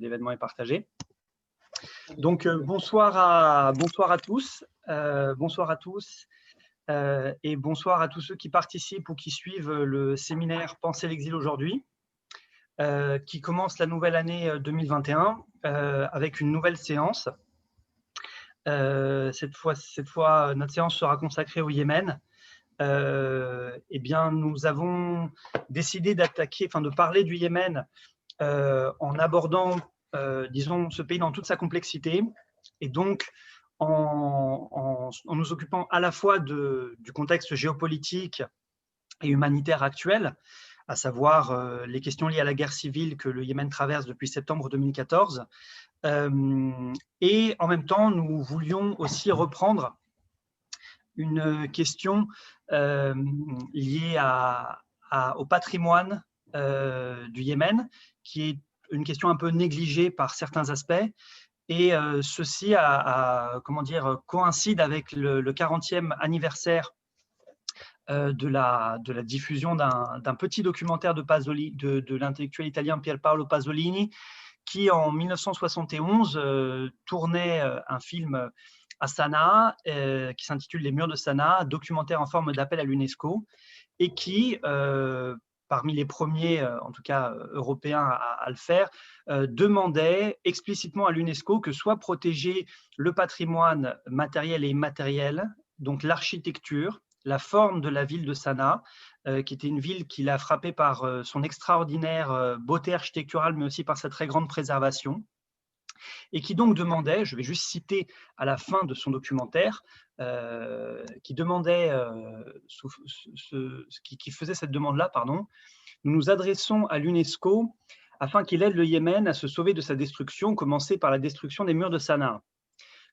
d'événement est partagé. Donc, bonsoir à tous. Bonsoir à tous et bonsoir à tous ceux qui participent ou qui suivent le séminaire Penser l'exil aujourd'hui, qui commence la nouvelle année 2021 avec une nouvelle séance. Cette fois, notre séance sera consacrée au Yémen. Eh bien, nous avons décidé de parler du Yémen en abordant, disons, ce pays dans toute sa complexité, et donc en nous occupant à la fois du contexte géopolitique et humanitaire actuel, à savoir les questions liées à la guerre civile que le Yémen traverse depuis septembre 2014. Et en même temps, nous voulions aussi reprendre une question liée au patrimoine du Yémen, qui est une question un peu négligée par certains aspects. Et ceci coïncide avec le 40e anniversaire de la diffusion d'un petit documentaire de l'intellectuel italien Pierpaolo Pasolini, qui en 1971 tournait un film à Sanaa, qui s'intitule Les murs de Sanaa, documentaire en forme d'appel à l'UNESCO, et qui, parmi les premiers, en tout cas européens à le faire, demandait explicitement à l'UNESCO que soit protégé le patrimoine matériel et immatériel, donc l'architecture, la forme de la ville de Sanaa, qui était une ville qui l'a frappée par son extraordinaire beauté architecturale, mais aussi par sa très grande préservation, et qui donc demandait, je vais juste citer à la fin de son documentaire, qui faisait cette demande-là, pardon: nous nous adressons à l'UNESCO afin qu'il aide le Yémen à se sauver de sa destruction, commencée par la destruction des murs de Sanaa.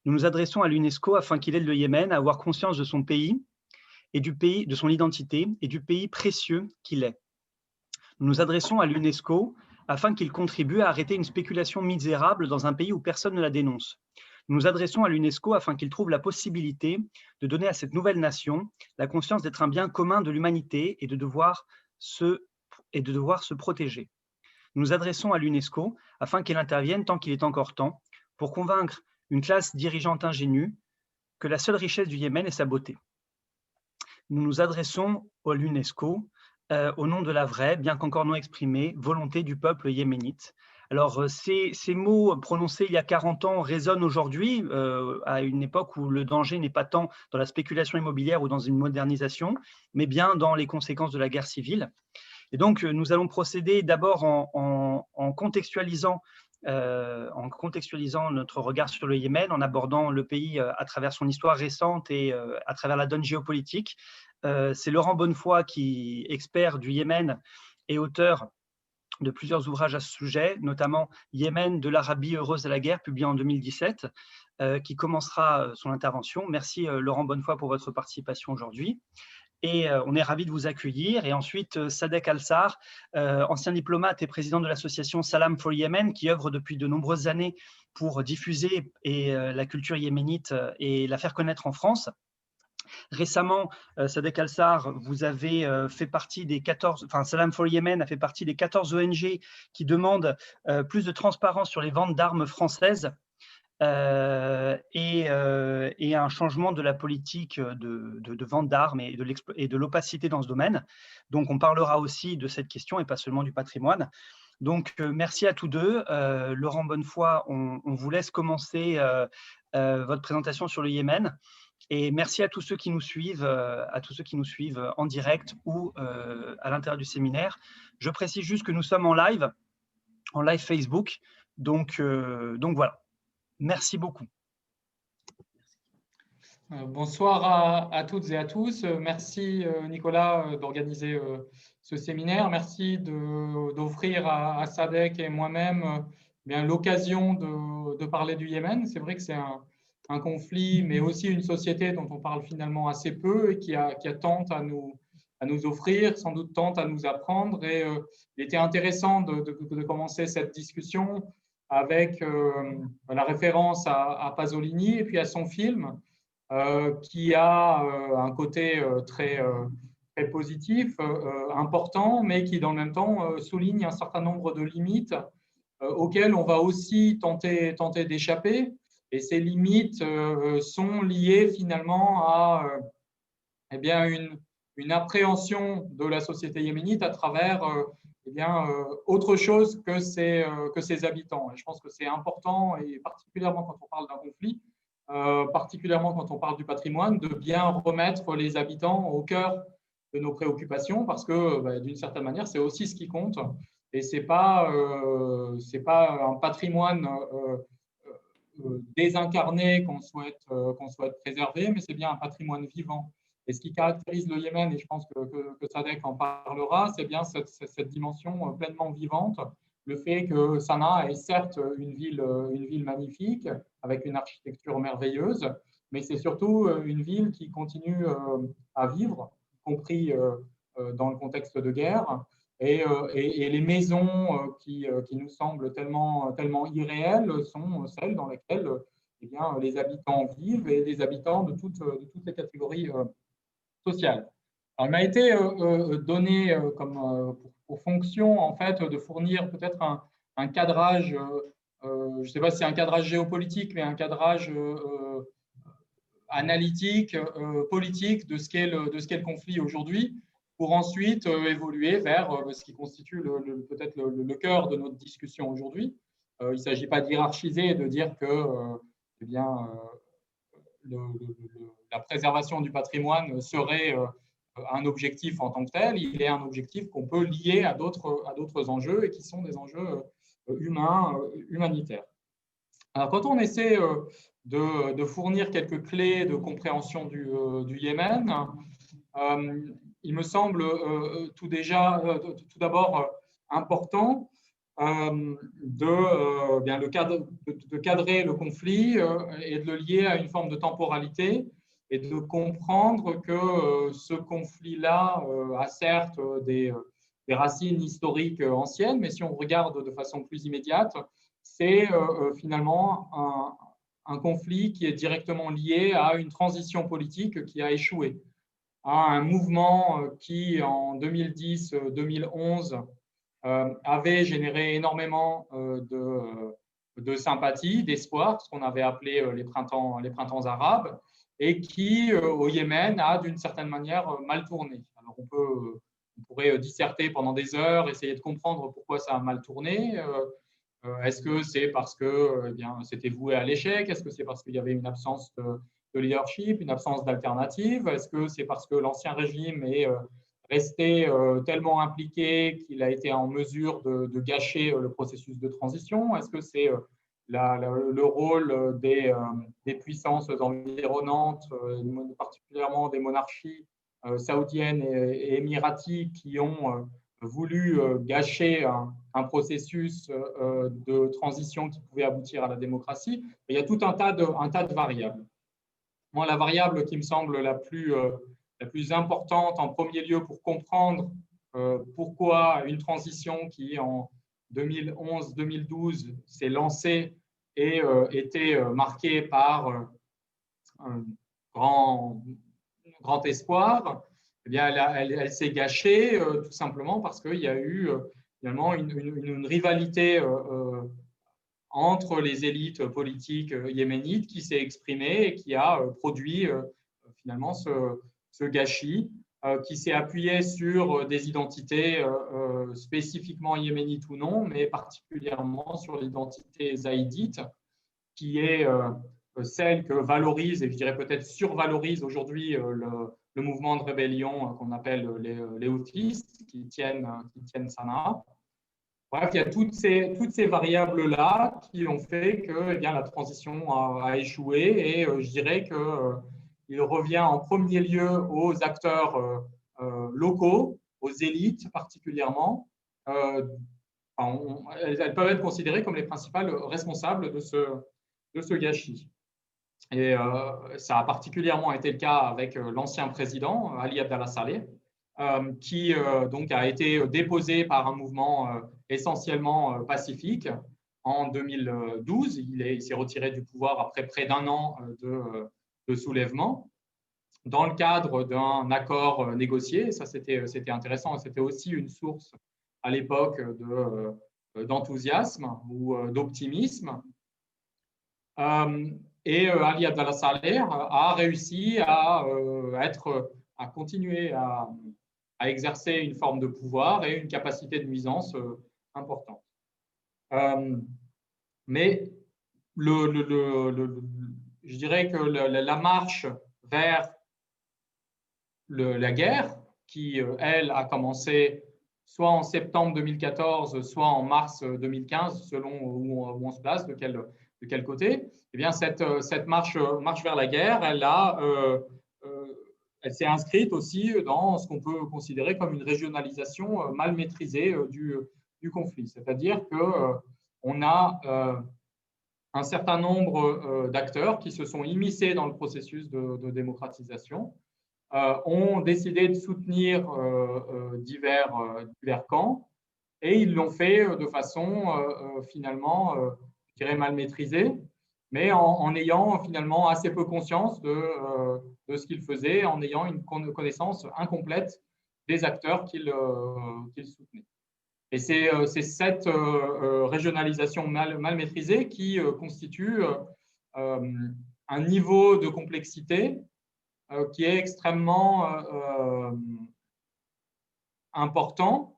Nous nous adressons à l'UNESCO afin qu'il aide le Yémen à avoir conscience de son pays et de son identité et du pays précieux qu'il est. Nous nous adressons à l'UNESCO afin qu'il contribue à arrêter une spéculation misérable dans un pays où personne ne la dénonce. Nous nous adressons à l'UNESCO afin qu'il trouve la possibilité de donner à cette nouvelle nation la conscience d'être un bien commun de l'humanité et de devoir se protéger. Nous nous adressons à l'UNESCO afin qu'elle intervienne tant qu'il est encore temps pour convaincre une classe dirigeante ingénue que la seule richesse du Yémen est sa beauté. Nous nous adressons à l'UNESCO au nom de la vraie, bien qu'encore non exprimée, volonté du peuple yéménite. Alors, ces mots prononcés il y a 40 ans résonnent aujourd'hui, à une époque où le danger n'est pas tant dans la spéculation immobilière ou dans une modernisation, mais bien dans les conséquences de la guerre civile. Et donc, nous allons procéder d'abord en contextualisant notre regard sur le Yémen, en abordant le pays à travers son histoire récente et à travers la donne géopolitique. C'est Laurent Bonnefoy, qui est expert du Yémen et auteur de plusieurs ouvrages à ce sujet, notamment Yémen, de l'Arabie heureuse à la guerre, publié en 2017, qui commencera son intervention. Merci Laurent Bonnefoy pour votre participation aujourd'hui. Et on est ravis de vous accueillir. Et ensuite, Sadek Al-Sar, ancien diplomate et président de l'association Salam for Yemen, qui œuvre depuis de nombreuses années pour diffuser la culture yéménite et la faire connaître en France. Récemment, Sadek Al-Sar, vous avez fait partie des 14, enfin Salam for Yemen a fait partie des 14 ONG qui demandent plus de transparence sur les ventes d'armes françaises et un changement de la politique de vente d'armes et de l'opacité dans ce domaine. Donc, on parlera aussi de cette question et pas seulement du patrimoine. Donc, merci à tous deux. Laurent Bonnefoy, on vous laisse commencer votre présentation sur le Yémen. Et merci à tous ceux qui nous suivent, en direct ou à l'intérieur du séminaire. Je précise juste que nous sommes en live Facebook. Donc voilà. Merci beaucoup. Bonsoir à toutes et à tous. Merci Nicolas d'organiser ce séminaire. Merci d'offrir à Sadek et moi-même l'occasion de parler du Yémen. C'est vrai que c'est un conflit, mais aussi une société dont on parle finalement assez peu et qui a tant à nous offrir, sans doute tant à nous apprendre. Et il était intéressant de commencer cette discussion avec la référence à Pasolini et puis à son film, qui a un côté très positif, important, mais qui dans le même temps souligne un certain nombre de limites auxquelles on va aussi tenter d'échapper. Et ces limites sont liées finalement à eh bien, une appréhension de la société yéménite à travers eh bien, autre chose que ses habitants. Et je pense que c'est important, et particulièrement quand on parle d'un conflit, particulièrement quand on parle du patrimoine, de bien remettre les habitants au cœur de nos préoccupations, parce que bah, d'une certaine manière, c'est aussi ce qui compte. Et ce n'est pas un patrimoine désincarné qu'on souhaite préserver, mais c'est bien un patrimoine vivant. Et ce qui caractérise le Yémen, et je pense que Sadek en parlera, c'est bien cette dimension pleinement vivante, le fait que Sanaa est certes une ville magnifique, avec une architecture merveilleuse, mais c'est surtout une ville qui continue à vivre, y compris dans le contexte de guerre. Et les maisons qui nous semblent tellement irréelles sont celles dans lesquelles eh bien, les habitants vivent, et les habitants de toutes les catégories sociales. Alors, il m'a été donné pour fonction en fait, de fournir peut-être un cadrage, je ne sais pas si c'est un cadrage géopolitique, mais un cadrage analytique, politique de ce qu'est le conflit aujourd'hui, pour ensuite évoluer vers ce qui constitue peut-être le cœur de notre discussion aujourd'hui. Il ne s'agit pas d'hierarchiser et de dire que eh bien, la préservation du patrimoine serait un objectif en tant que tel. Il est un objectif qu'on peut lier à d'autres enjeux, et qui sont des enjeux humanitaires. Alors, quand on essaie de fournir quelques clés de compréhension du Yémen, il me semble tout d'abord important de cadrer le conflit et de le lier à une forme de temporalité, et de comprendre que ce conflit-là a certes des racines historiques anciennes, mais si on regarde de façon plus immédiate, c'est finalement un conflit qui est directement lié à une transition politique qui a échoué, à un mouvement qui, en 2010-2011, avait généré énormément de sympathie, d'espoir, ce qu'on avait appelé les printemps arabes, et qui, au Yémen, a d'une certaine manière mal tourné. Alors, on pourrait disserter pendant des heures, essayer de comprendre pourquoi ça a mal tourné. Est-ce que c'est parce que c'était voué à l'échec? Est-ce que c'est parce qu'il y avait une absence de leadership, une absence d'alternative? Est-ce que c'est parce que l'ancien régime est resté tellement impliqué qu'il a été en mesure de gâcher le processus de transition? Est-ce que c'est le rôle des puissances environnantes, particulièrement des monarchies saoudiennes et émiraties, qui ont voulu gâcher un processus de transition qui pouvait aboutir à la démocratie? Il y a tout un tas de variables. Moi, la variable qui me semble la plus importante en premier lieu pour comprendre pourquoi une transition qui, en 2011-2012, s'est lancée et était marquée par un grand espoir, eh bien, elle s'est gâchée tout simplement parce qu'il y a eu finalement une rivalité entre les élites politiques yéménites qui s'est exprimée et qui a produit finalement ce gâchis, qui s'est appuyé sur des identités spécifiquement yéménites ou non, mais particulièrement sur l'identité zaïdite, qui est celle que valorise, et je dirais peut-être survalorise aujourd'hui le mouvement de rébellion qu'on appelle les Houthis, qui tiennent Sanaa. Bref, il y a toutes ces variables-là qui ont fait que la transition a échoué, et je dirais qu'il revient en premier lieu aux acteurs locaux, aux élites particulièrement. Elles peuvent être considérées comme les principales responsables de ce gâchis. Et ça a particulièrement été le cas avec l'ancien président, Ali Abdallah Saleh, qui donc a été déposé par un mouvement essentiellement pacifique en 2012. Il s'est retiré du pouvoir après près d'un an de soulèvement, dans le cadre d'un accord négocié. Ça, c'était intéressant. C'était aussi une source à l'époque d'enthousiasme ou d'optimisme. Et Ali Abdallah Saleh a réussi à continuer à exercer une forme de pouvoir et une capacité de nuisance importante. Mais je dirais que la marche vers la guerre, qui, elle, a commencé soit en septembre 2014, soit en mars 2015, selon où on se place, de quel côté, eh bien, cette marche vers la guerre, elle s'est inscrite aussi dans ce qu'on peut considérer comme une régionalisation mal maîtrisée du conflit. C'est-à-dire qu'on a un certain nombre d'acteurs qui se sont immiscés dans le processus de démocratisation, ont décidé de soutenir divers camps, et ils l'ont fait de façon finalement, je dirais, mal maîtrisée, mais en ayant finalement assez peu conscience de ce qu'ils faisaient, en ayant une connaissance incomplète des acteurs qu'ils soutenaient. Et c'est cette régionalisation mal maîtrisée qui constitue un niveau de complexité qui est extrêmement important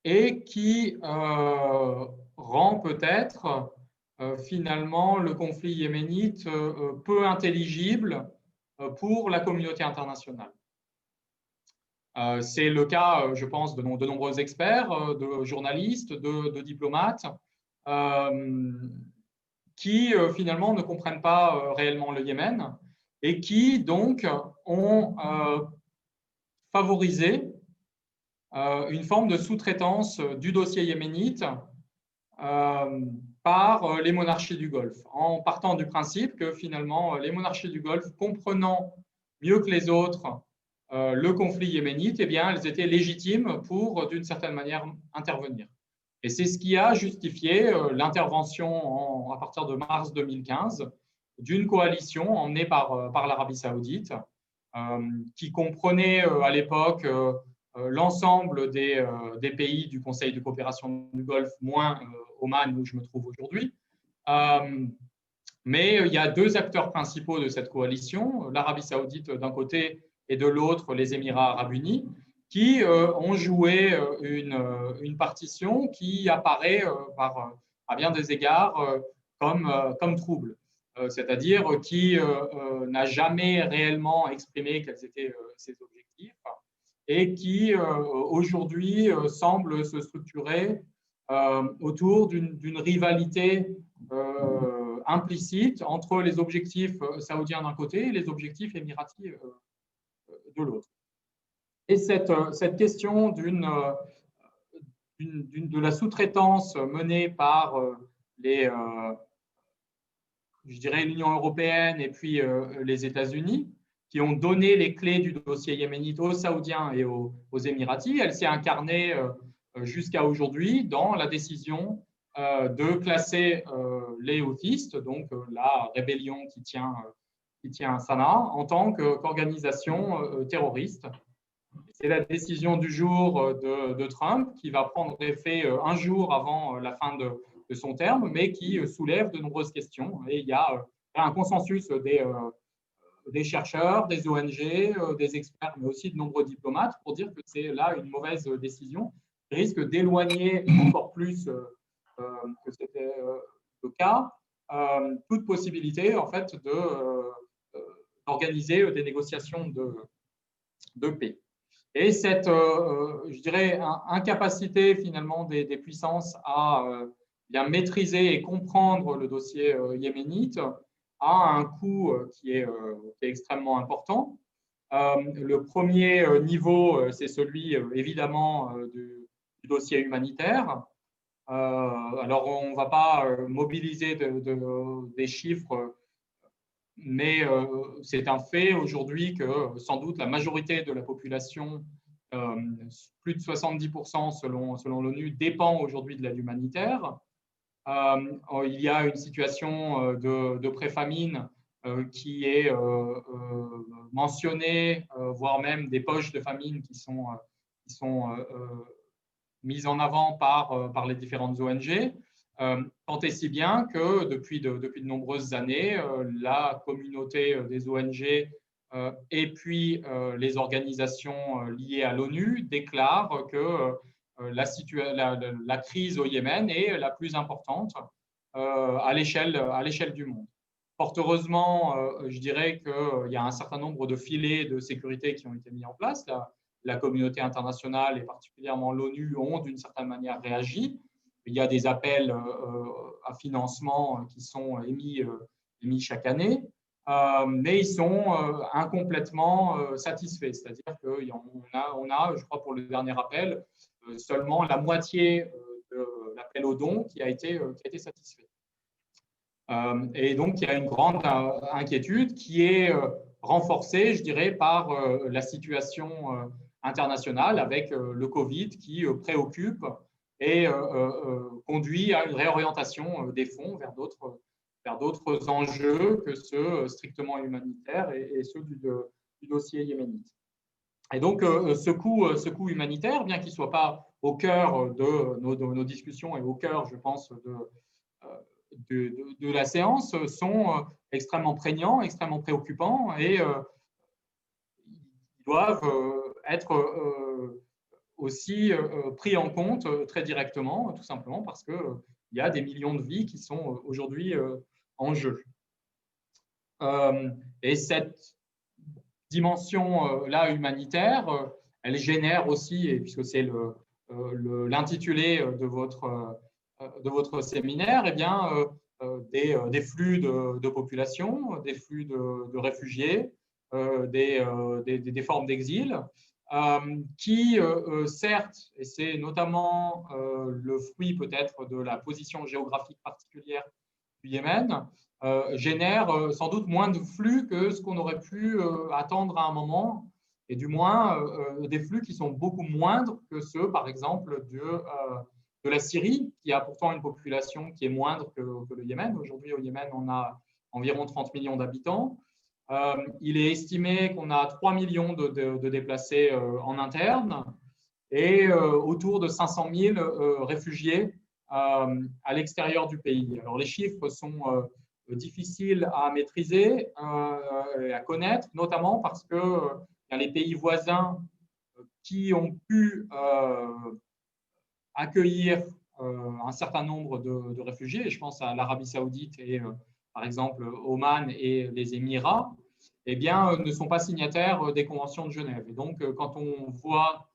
et qui rend peut-être finalement le conflit yéménite peu intelligible pour la communauté internationale. C'est le cas, je pense, de nombreux experts, de journalistes, de diplomates, qui finalement ne comprennent pas réellement le Yémen et qui donc ont favorisé une forme de sous-traitance du dossier yéménite par les monarchies du Golfe, en partant du principe que finalement les monarchies du Golfe, comprenant mieux que les autres le conflit yéménite, eh bien, elles étaient légitimes pour, d'une certaine manière, intervenir. Et c'est ce qui a justifié l'intervention à partir de mars 2015 d'une coalition emmenée par l'Arabie saoudite, qui comprenait à l'époque l'ensemble des pays du Conseil de coopération du Golfe, moins Oman, où je me trouve aujourd'hui. Mais il y a deux acteurs principaux de cette coalition, l'Arabie saoudite d'un côté et de l'autre les Émirats arabes unis, qui ont joué une partition qui apparaît à bien des égards comme trouble, c'est-à-dire qui n'a jamais réellement exprimé quels étaient ses objectifs et qui aujourd'hui semble se structurer autour d'une rivalité implicite entre les objectifs saoudiens d'un côté et les objectifs émiratis de l'autre. Et cette question de la sous-traitance menée par je dirais l'Union européenne et puis les États-Unis, qui ont donné les clés du dossier yéménite aux Saoudiens et aux Émiratis, elle s'est incarnée jusqu'à aujourd'hui dans la décision de classer les Houthis, donc la rébellion qui tient Sanaa, en tant qu'organisation terroriste. C'est la décision du jour de Trump qui va prendre effet un jour avant la fin de son terme, mais qui soulève de nombreuses questions. Et il y a un consensus des chercheurs, des ONG, des experts, mais aussi de nombreux diplomates pour dire que c'est là une mauvaise décision qui risque d'éloigner encore plus que c'était le cas, toute possibilité en fait d'organiser des négociations de paix. Et cette, je dirais, incapacité finalement des puissances à bien maîtriser et comprendre le dossier yéménite a un coût qui est extrêmement important. Le premier niveau, c'est celui évidemment du dossier humanitaire. Alors, on ne va pas mobiliser des chiffres, mais c'est un fait aujourd'hui que sans doute la majorité de la population, plus de 70% selon l'ONU, dépend aujourd'hui de l'aide humanitaire. Il y a une situation de pré-famine qui est mentionnée, voire même des poches de famine qui sont mises en avant par les différentes ONG, tant et si bien que depuis de nombreuses années, la communauté des ONG et puis les organisations liées à l'ONU déclarent que la crise au Yémen est la plus importante à l'échelle du monde. Fort heureusement, je dirais qu'il y a un certain nombre de filets de sécurité qui ont été mis en place. La communauté internationale et particulièrement l'ONU ont d'une certaine manière réagi. Il y a des appels à financement qui sont émis chaque année, mais ils sont incomplètement satisfaits. C'est-à-dire qu'on a, je crois pour le dernier appel, seulement la moitié de l'appel aux dons qui a été satisfait. Et donc, il y a une grande inquiétude qui est renforcée, je dirais, par la situation internationale avec le Covid qui préoccupe et conduit à une réorientation des fonds vers d'autres enjeux que ceux strictement humanitaires et ceux du dossier yéménite. Et donc, ce coût humanitaire, bien qu'il ne soit pas au cœur de nos discussions et au cœur, je pense, de la séance, sont extrêmement prégnants, extrêmement préoccupants et ils doivent être aussi pris en compte très directement, tout simplement parce qu'il y a des millions de vies qui sont aujourd'hui en jeu. Et cette dimension-là humanitaire, elle génère aussi, et puisque c'est l'intitulé de votre séminaire, eh bien, des flux de population, des flux de réfugiés, des formes d'exil, qui, certes, et c'est notamment le fruit peut-être de la position géographique particulière du Yémen, génère sans doute moins de flux que ce qu'on aurait pu attendre à un moment, et du moins des flux qui sont beaucoup moindres que ceux, par exemple, de la Syrie, qui a pourtant une population qui est moindre que le Yémen. Aujourd'hui, au Yémen, on a environ 30 millions d'habitants. Il est estimé qu'on a 3 millions de déplacés en interne et autour de 500 000 réfugiés à l'extérieur du pays. Alors, les chiffres sont difficiles à maîtriser et à connaître, notamment parce que les pays voisins qui ont pu accueillir un certain nombre de réfugiés, et je pense à l'Arabie Saoudite et par exemple Oman et les Émirats, eh bien, ne sont pas signataires des conventions de Genève. Et donc, quand on voit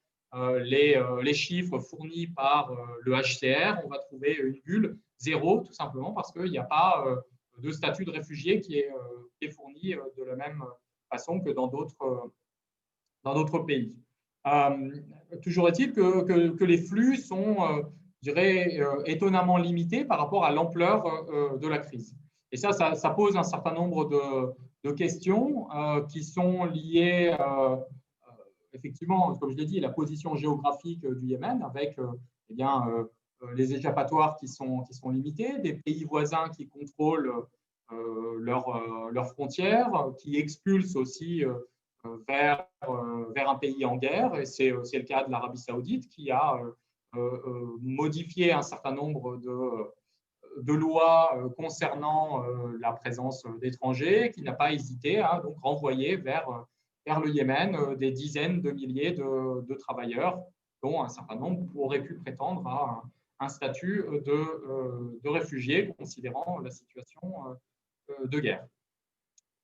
les chiffres fournis par le HCR, on va trouver une bulle zéro, tout simplement parce qu'il n'y a pas de statut de réfugié qui est fourni de la même façon que dans d'autres pays. Toujours est-il que les flux sont, je dirais, étonnamment limités par rapport à l'ampleur de la crise. Et ça pose un certain nombre de questions qui sont liées, effectivement, comme je l'ai dit, la position géographique du Yémen, avec eh bien, les échappatoires qui sont limités, des pays voisins qui contrôlent leurs frontières, qui expulsent aussi vers un pays en guerre, et c'est le cas de l'Arabie Saoudite qui a modifié un certain nombre de lois concernant la présence d'étrangers, qui n'a pas hésité à donc renvoyer vers le Yémen des dizaines de milliers de travailleurs, dont un certain nombre auraient pu prétendre à un statut de réfugiés, considérant la situation de guerre.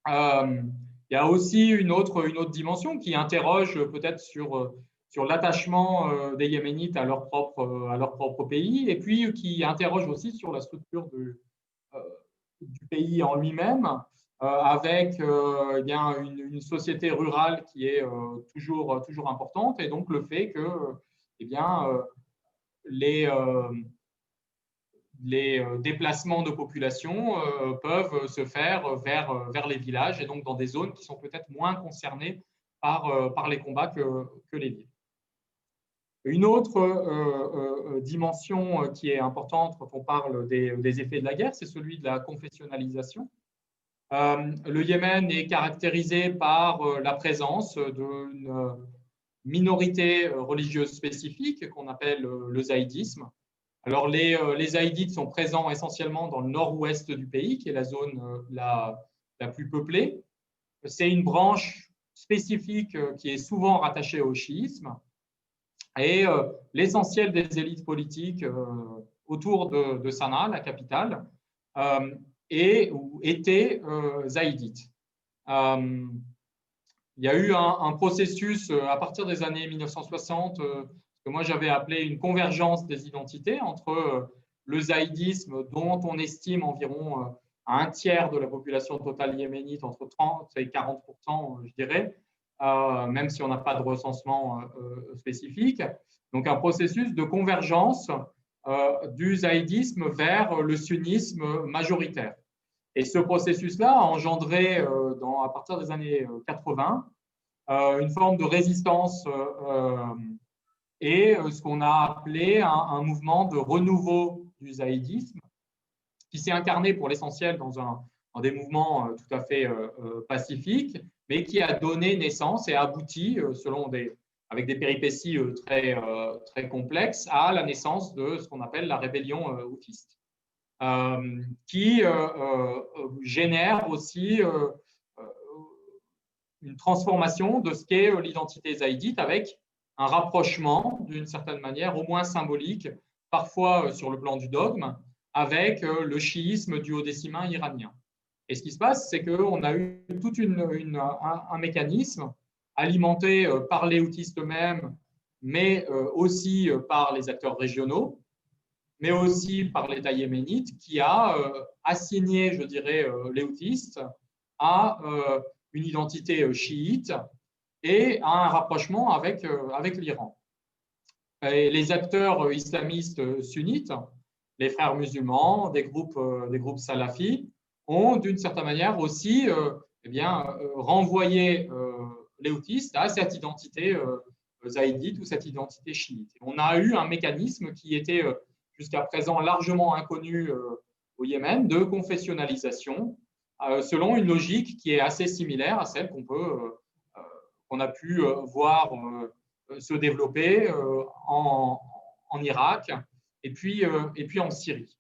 Il y a aussi une autre dimension qui interroge peut-être sur l'attachement des Yéménites à leur propre pays, et puis qui interroge aussi sur la structure du pays en lui-même, avec eh bien, une société rurale qui est toujours importante, et donc le fait que eh bien, les déplacements de population peuvent se faire vers les villages, et donc dans des zones qui sont peut-être moins concernées par les combats que les villes. Une autre dimension qui est importante quand on parle des effets de la guerre, c'est celui de la confessionnalisation. Le Yémen est caractérisé par la présence minorité religieuse spécifique qu'on appelle le zaïdisme. Alors, les zaïdites sont présents essentiellement dans le nord-ouest du pays, qui est la zone la plus peuplée. C'est une branche spécifique qui est souvent rattachée au chiisme. Et l'essentiel des élites politiques autour de Sanaa, la capitale, étaient zaïdites. Il y a eu un processus à partir des années 1960 que moi j'avais appelé une convergence des identités entre le zaïdisme, dont on estime environ un tiers de la population totale yéménite, entre 30 et 40%, je dirais, même si on n'a pas de recensement spécifique. Donc un processus de convergence du zaïdisme vers le sunnisme majoritaire. Et ce processus-là a engendré, à partir des années 80, une forme de résistance et ce qu'on a appelé un mouvement de renouveau du zaïdisme, qui s'est incarné pour l'essentiel dans des mouvements tout à fait pacifiques, mais qui a donné naissance et abouti, avec des péripéties très complexes, à la naissance de ce qu'on appelle la rébellion houtiste. Qui génère aussi une transformation de ce qu'est l'identité zaïdite, avec un rapprochement, d'une certaine manière, au moins symbolique, parfois sur le plan du dogme, avec le chiisme duodécimain iranien. Et ce qui se passe, c'est qu'on a eu tout un mécanisme alimenté par les houtistes eux-mêmes, mais aussi par les acteurs régionaux, mais aussi par l'État yéménite, qui a assigné, je dirais, les houtistes à une identité chiite et à un rapprochement avec l'Iran. Et les acteurs islamistes sunnites, les frères musulmans, des groupes salafis, ont d'une certaine manière aussi renvoyé les houtistes à cette identité zaïdite ou cette identité chiite. On a eu un mécanisme qui était jusqu'à présent largement inconnu au Yémen, de confessionnalisation, selon une logique qui est assez similaire à celle qu'on a pu voir se développer en Irak et puis en Syrie,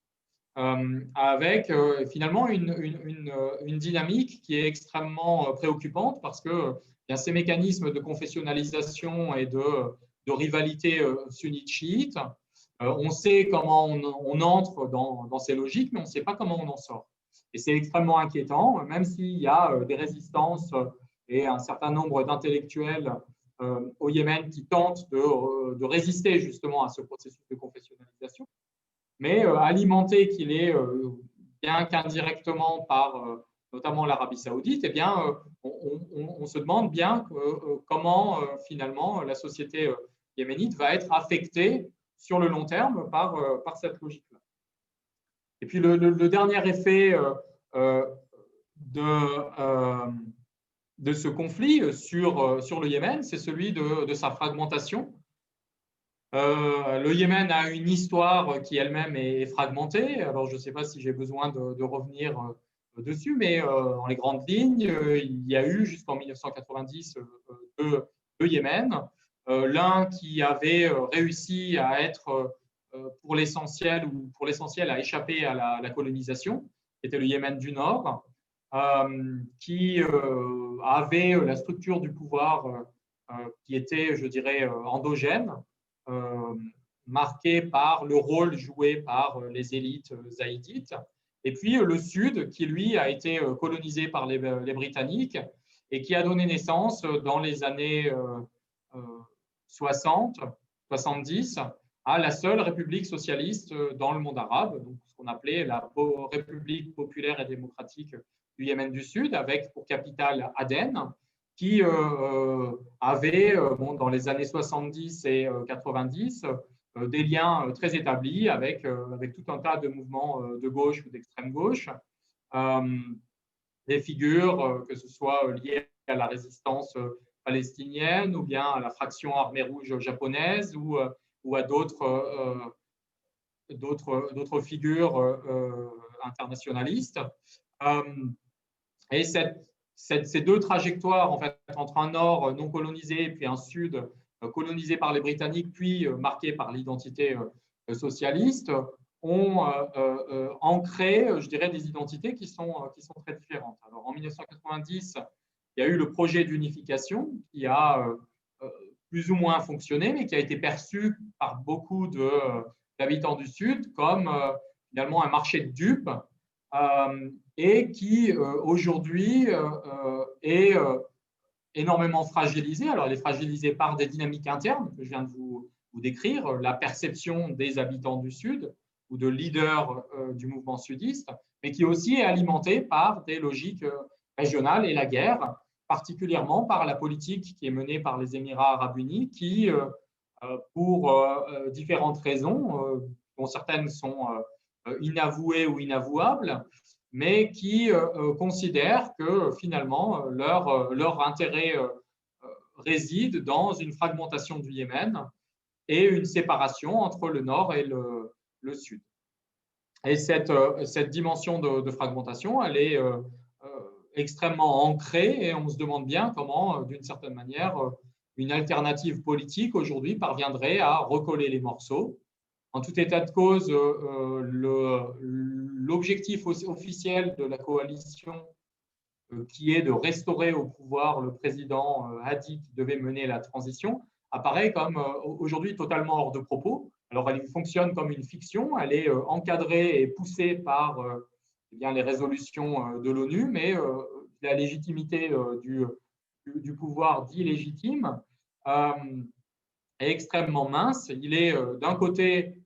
avec finalement une dynamique qui est extrêmement préoccupante, parce que ces mécanismes de confessionnalisation et de rivalité sunnite-chiite, on sait comment on entre dans ces logiques, mais on ne sait pas comment on en sort. Et c'est extrêmement inquiétant, même s'il y a des résistances et un certain nombre d'intellectuels au Yémen qui tentent de résister justement à ce processus de confessionnalisation. Mais alimenté qu'il est, bien qu'indirectement, par notamment l'Arabie saoudite, eh bien, on se demande bien comment finalement la société yéménite va être affectée sur le long terme par cette logique-là. Et puis le dernier effet de ce conflit sur le Yémen, c'est celui de sa fragmentation. Le Yémen a une histoire qui elle-même est fragmentée. Alors, je ne sais pas si j'ai besoin de revenir dessus, mais dans les grandes lignes, il y a eu jusqu'en 1990 deux Yémen. L'un qui avait réussi à être pour l'essentiel à échapper à la colonisation, qui était le Yémen du Nord, qui avait la structure du pouvoir qui était, je dirais, endogène, marqué par le rôle joué par les élites zaïdites, et puis le Sud, qui lui a été colonisé par les Britanniques et qui a donné naissance dans les années 60, 70 à la seule république socialiste dans le monde arabe, donc ce qu'on appelait la République populaire et démocratique du Yémen du Sud, avec pour capitale Aden, qui avait, dans les années 70 et 90, des liens très établis avec tout un tas de mouvements de gauche ou d'extrême gauche, des figures, que ce soit liées à la résistance palestinienne ou bien à la fraction armée rouge japonaise ou à d'autres figures internationalistes. Et ces deux trajectoires, en fait, entre un nord non colonisé et puis un sud colonisés par les Britanniques, puis marqués par l'identité socialiste, ont ancré, je dirais, des identités qui sont très différentes. Alors, en 1990, il y a eu le projet d'unification qui a plus ou moins fonctionné, mais qui a été perçu par beaucoup d'habitants du Sud comme finalement un marché de dupes et qui aujourd'hui est énormément fragilisé. Alors, elle est fragilisée par des dynamiques internes que je viens de vous décrire, la perception des habitants du Sud ou de leaders du mouvement sudiste, mais qui aussi est alimentée par des logiques régionales et la guerre, particulièrement par la politique qui est menée par les Émirats arabes unis, qui, pour différentes raisons, dont certaines sont inavouées ou inavouables, mais qui considèrent que finalement leur intérêt réside dans une fragmentation du Yémen et une séparation entre le nord et le sud. Et cette dimension de fragmentation, elle est extrêmement ancrée et on se demande bien comment, d'une certaine manière, une alternative politique aujourd'hui parviendrait à recoller les morceaux. En tout état de cause, l'objectif officiel de la coalition, qui est de restaurer au pouvoir le président Hadi qui devait mener la transition, apparaît comme aujourd'hui totalement hors de propos. Alors, elle fonctionne comme une fiction, elle est encadrée et poussée par eh bien, les résolutions de l'ONU, mais la légitimité du pouvoir dit légitime est extrêmement mince. Il est d'un côté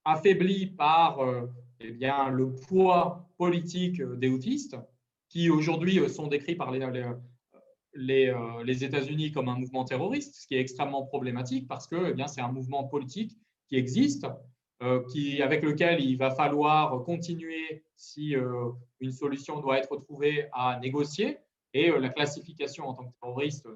affaibli par eh bien, le poids politique des houthis, qui aujourd'hui sont décrits par les États-Unis comme un mouvement terroriste, ce qui est extrêmement problématique parce que eh bien, c'est un mouvement politique qui existe, avec lequel il va falloir continuer si une solution doit être trouvée à négocier. Et la classification en tant que terroriste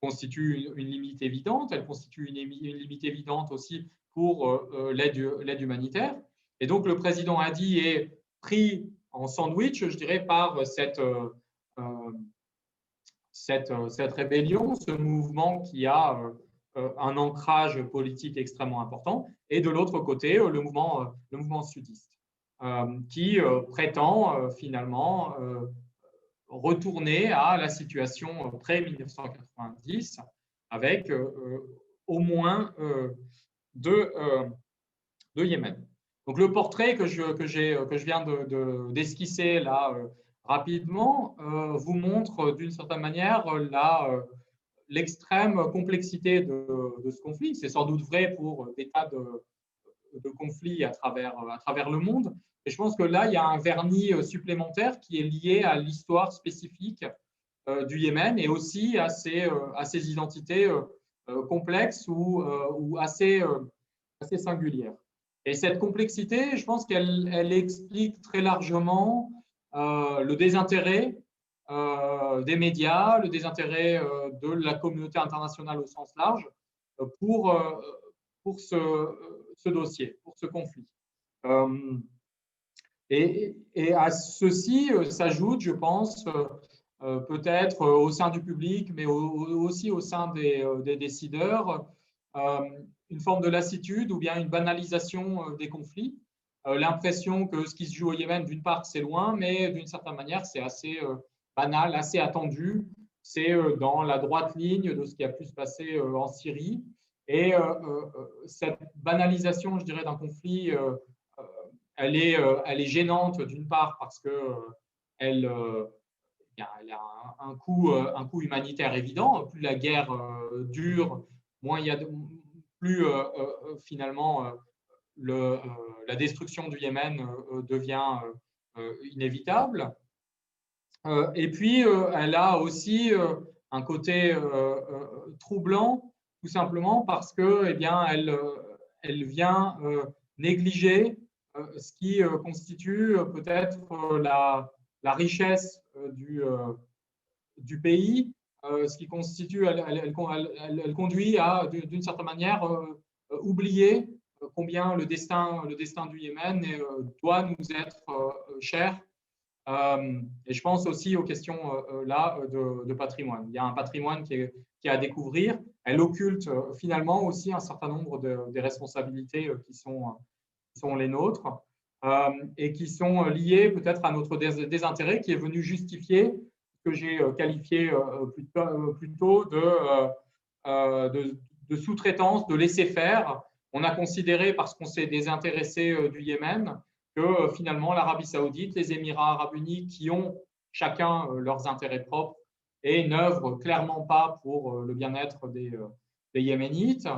constitue une limite évidente. Elle constitue une limite évidente aussi pour l'aide humanitaire. Et donc, le président Hadi est pris en sandwich, je dirais, par cette rébellion, ce mouvement qui a un ancrage politique extrêmement important, et de l'autre côté, le mouvement sudiste, qui prétend finalement retourner à la situation pré-1990 avec au moins deux Yémen. Donc le portrait que je viens d'esquisser là rapidement vous montre d'une certaine manière l'extrême complexité de ce conflit. C'est sans doute vrai pour des tas de conflits à travers le monde. Et je pense que là, il y a un vernis supplémentaire qui est lié à l'histoire spécifique du Yémen et aussi à ses identités complexes ou assez singulières. Et cette complexité, je pense qu'elle explique très largement le désintérêt des médias, le désintérêt de la communauté internationale au sens large pour ce dossier, pour ce conflit. Et à ceci s'ajoute, je pense, peut-être au sein du public, mais aussi au sein des décideurs, une forme de lassitude ou bien une banalisation des conflits. L'impression que ce qui se joue au Yémen, d'une part, c'est loin, mais d'une certaine manière, c'est assez banal, assez attendu. C'est dans la droite ligne de ce qui a pu se passer en Syrie. Et cette banalisation, je dirais, d'un conflit, elle est gênante d'une part parce qu'elle a un coût humanitaire évident. Plus la guerre dure, moins il y a plus finalement la destruction du Yémen devient inévitable. Et puis, elle a aussi un côté troublant, tout simplement parce que, eh bien, elle vient négliger ce qui constitue peut-être la richesse du pays, ce qui constitue, elle conduit à, d'une certaine manière, oublier combien le destin du Yémen doit nous être cher Et je pense aussi aux questions là de patrimoine. Il y a un patrimoine qui est à découvrir. Elle occulte finalement aussi un certain nombre des responsabilités qui sont les nôtres et qui sont liées peut-être à notre désintérêt qui est venu justifier ce que j'ai qualifié plutôt de sous-traitance, de laisser faire. On a considéré, parce qu'on s'est désintéressé du Yémen, que finalement l'Arabie saoudite, les Émirats arabes unis, qui ont chacun leurs intérêts propres et n'œuvrent clairement pas pour le bien-être des Yéménites,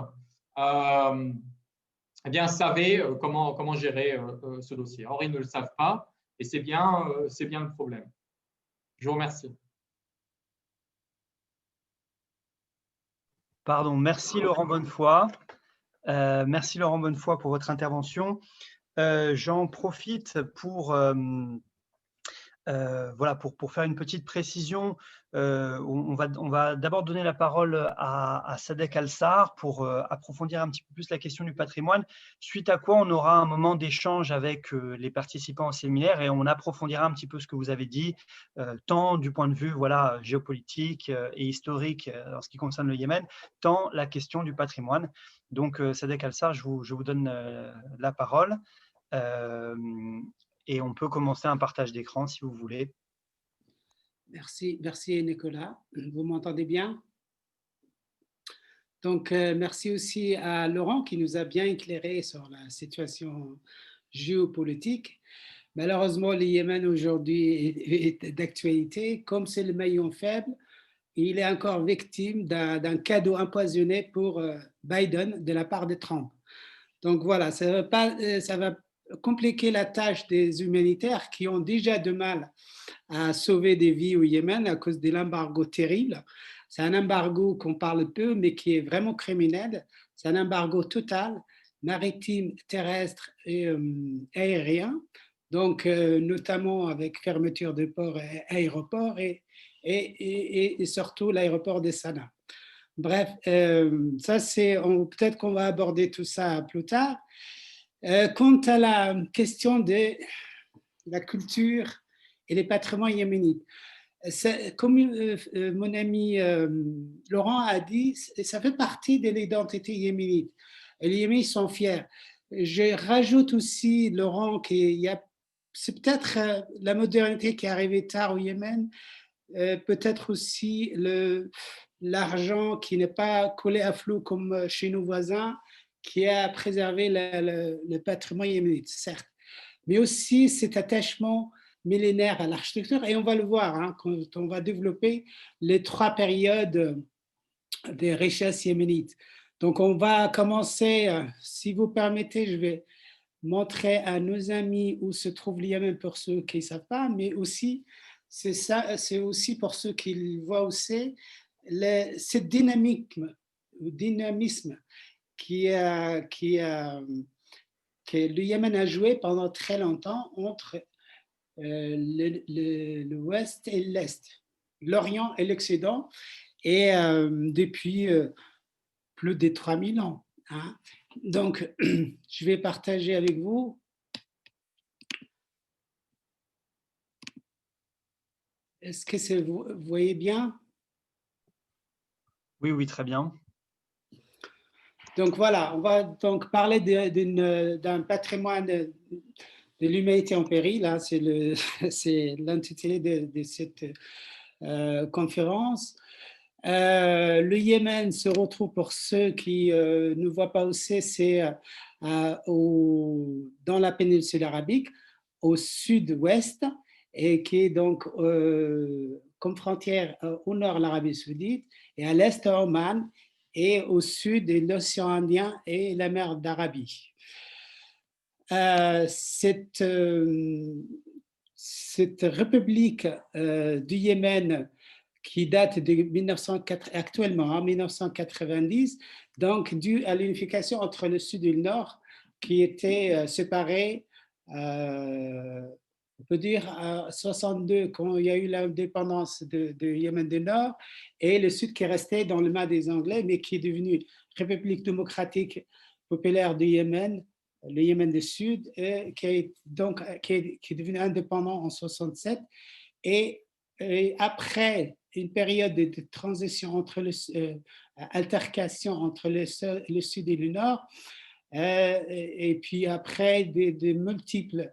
eh bien, savaient comment gérer ce dossier. Or, ils ne le savent pas et c'est bien le problème. Je vous remercie. Pardon, merci Laurent Bonnefoy. Merci Laurent Bonnefoy pour votre intervention. J'en profite pour voilà, pour faire une petite précision. On va d'abord donner la parole à Sadek Alsar pour approfondir un petit peu plus la question du patrimoine, suite à quoi on aura un moment d'échange avec les participants au séminaire et on approfondira un petit peu ce que vous avez dit, tant du point de vue voilà, géopolitique et historique en ce qui concerne le Yémen, tant la question du patrimoine. Donc Sadek Alsar, je vous donne la parole. Et on peut commencer un partage d'écran si vous voulez. Merci Nicolas. Vous m'entendez bien? Donc, merci aussi à Laurent qui nous a bien éclairé sur la situation géopolitique. Malheureusement, le Yémen aujourd'hui est d'actualité. Comme c'est le maillon faible, il est encore victime d'un cadeau empoisonné pour Biden de la part de Trump. Donc voilà, ça va compliquer la tâche des humanitaires qui ont déjà de mal à sauver des vies au Yémen à cause de l'embargo terrible. C'est un embargo qu'on parle peu, mais qui est vraiment criminel. C'est un embargo total, maritime, terrestre et aérien, donc notamment avec fermeture de ports et aéroports et surtout l'aéroport de Sanaa. Bref, ça peut-être qu'on va aborder tout ça plus tard. Quant à la question de la culture et les patrimoines yéménites, comme mon ami Laurent a dit, ça fait partie de l'identité yéménite. Et les Yéménites sont fiers. Je rajoute aussi, Laurent, c'est peut-être la modernité qui est arrivée tard au Yémen, peut-être aussi l'argent qui n'est pas collé à flot comme chez nos voisins, qui a préservé le patrimoine yéménite, certes, mais aussi cet attachement millénaire à l'architecture. Et on va le voir hein, quand on va développer les 3 périodes des richesses yéménites. Donc, on va commencer, si vous permettez, je vais montrer à nos amis où se trouve le Yémen pour ceux qui ne savent pas, mais aussi, c'est aussi pour ceux qui le voient aussi, ce dynamisme que le Yémen a joué pendant très longtemps entre l'Ouest et l'Est, l'Orient et l'Occident, et depuis plus de 3000 ans. Hein. Donc, je vais partager avec vous. Est-ce que vous voyez bien? Oui, oui, très bien. Donc voilà, on va donc parler d'un patrimoine de l'humanité en péril. Hein, c'est l'intitulé de cette conférence. Le Yémen se retrouve, pour ceux qui ne voient pas où c'est dans la péninsule arabique, au sud-ouest, et qui est donc comme frontière au nord l'Arabie saoudite, et à l'est Oman, et au sud l'océan Indien et la mer d'Arabie. Cette république du Yémen qui date de 1990, donc dû à l'unification entre le sud et le nord, qui étaient séparés, on peut dire, à 62, quand il y a eu l'indépendance de Yémen du Nord, et le sud qui est resté dans les mains des Anglais, mais qui est devenu République démocratique populaire du Yémen le Yémen du Sud, qui est devenu indépendant en 67, et après une période de transition altercation entre le Sud et le Nord, et puis après de multiples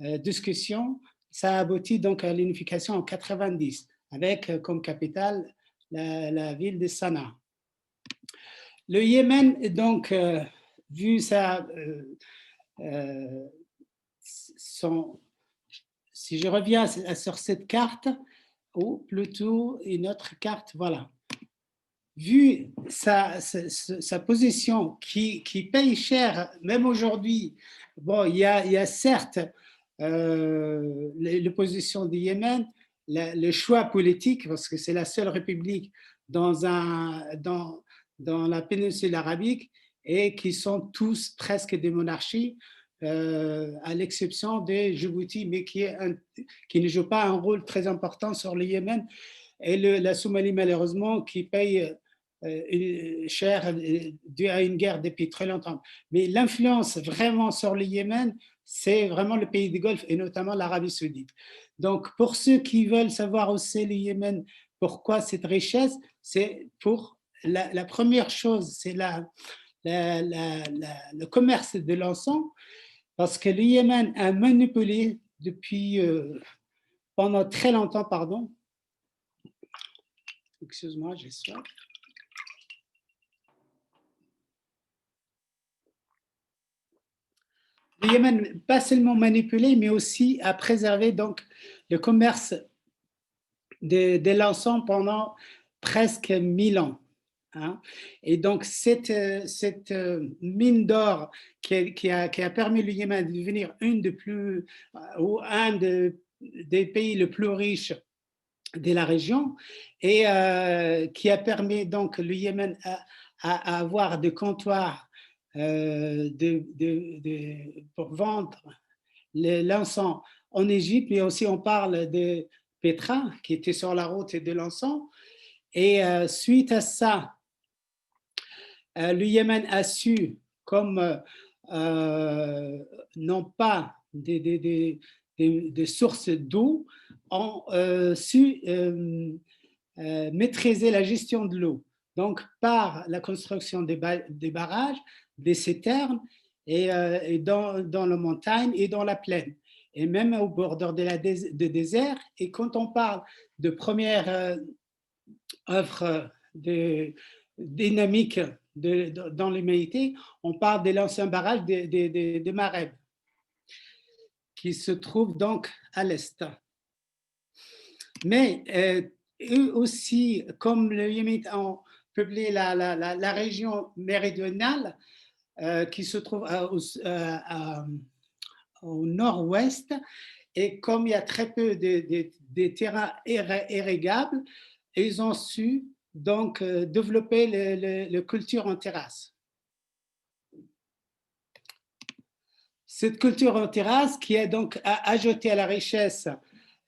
discussions, ça a abouti donc à l'unification en 90, avec comme capitale la ville de Sanaa. Le Yémen, donc, vu sa si je reviens sur cette carte, ou plutôt une autre carte, voilà. Vu sa position qui paye cher, même aujourd'hui, bon, il y a certes l'opposition du Yémen, le choix politique, parce que c'est la seule république dans la péninsule arabique, et qui sont tous presque des monarchies, à l'exception de Djibouti, mais qui ne joue pas un rôle très important sur le Yémen, et la Somalie, malheureusement, qui paye cher dû à une guerre depuis très longtemps. Mais l'influence vraiment sur le Yémen, c'est vraiment le pays du Golfe, et notamment l'Arabie saoudite. Donc, pour ceux qui veulent savoir aussi le Yémen, pourquoi cette richesse, c'est pour la première chose, c'est le commerce de l'encens, parce que le Yémen a manipulé depuis pendant très longtemps, pardon. Excuse-moi, j'ai soif. Le Yémen, pas seulement manipulé, mais aussi a préservé donc le commerce de l'encens pendant presque 1000 ans. Hein. Et donc, cette mine d'or qui a permis au Yémen de devenir un des pays les plus riches de la région, et qui a permis donc le Yémen à avoir des comptoirs pour vendre l'encens en Égypte, mais aussi on parle de Petra qui était sur la route de l'encens. Et suite à ça, le Yémen a su, comme non pas des sources d'eau, ont su maîtriser la gestion de l'eau. Donc, par la construction des barrages, des citernes, et dans la montagne et dans la plaine, et même au bord de désert. Et quand on parle de première œuvre dynamique dans l'humanité, on parle de l'ancien barrage de Mareb, qui se trouve donc à l'est. Mais eux aussi, comme le Yémen ont peuplé la région méridionale, qui se trouve au nord-ouest, et comme il y a très peu de terrains irrigables, ils ont su donc développer la culture en terrasse. Cette culture en terrasse qui est donc ajoutée à la richesse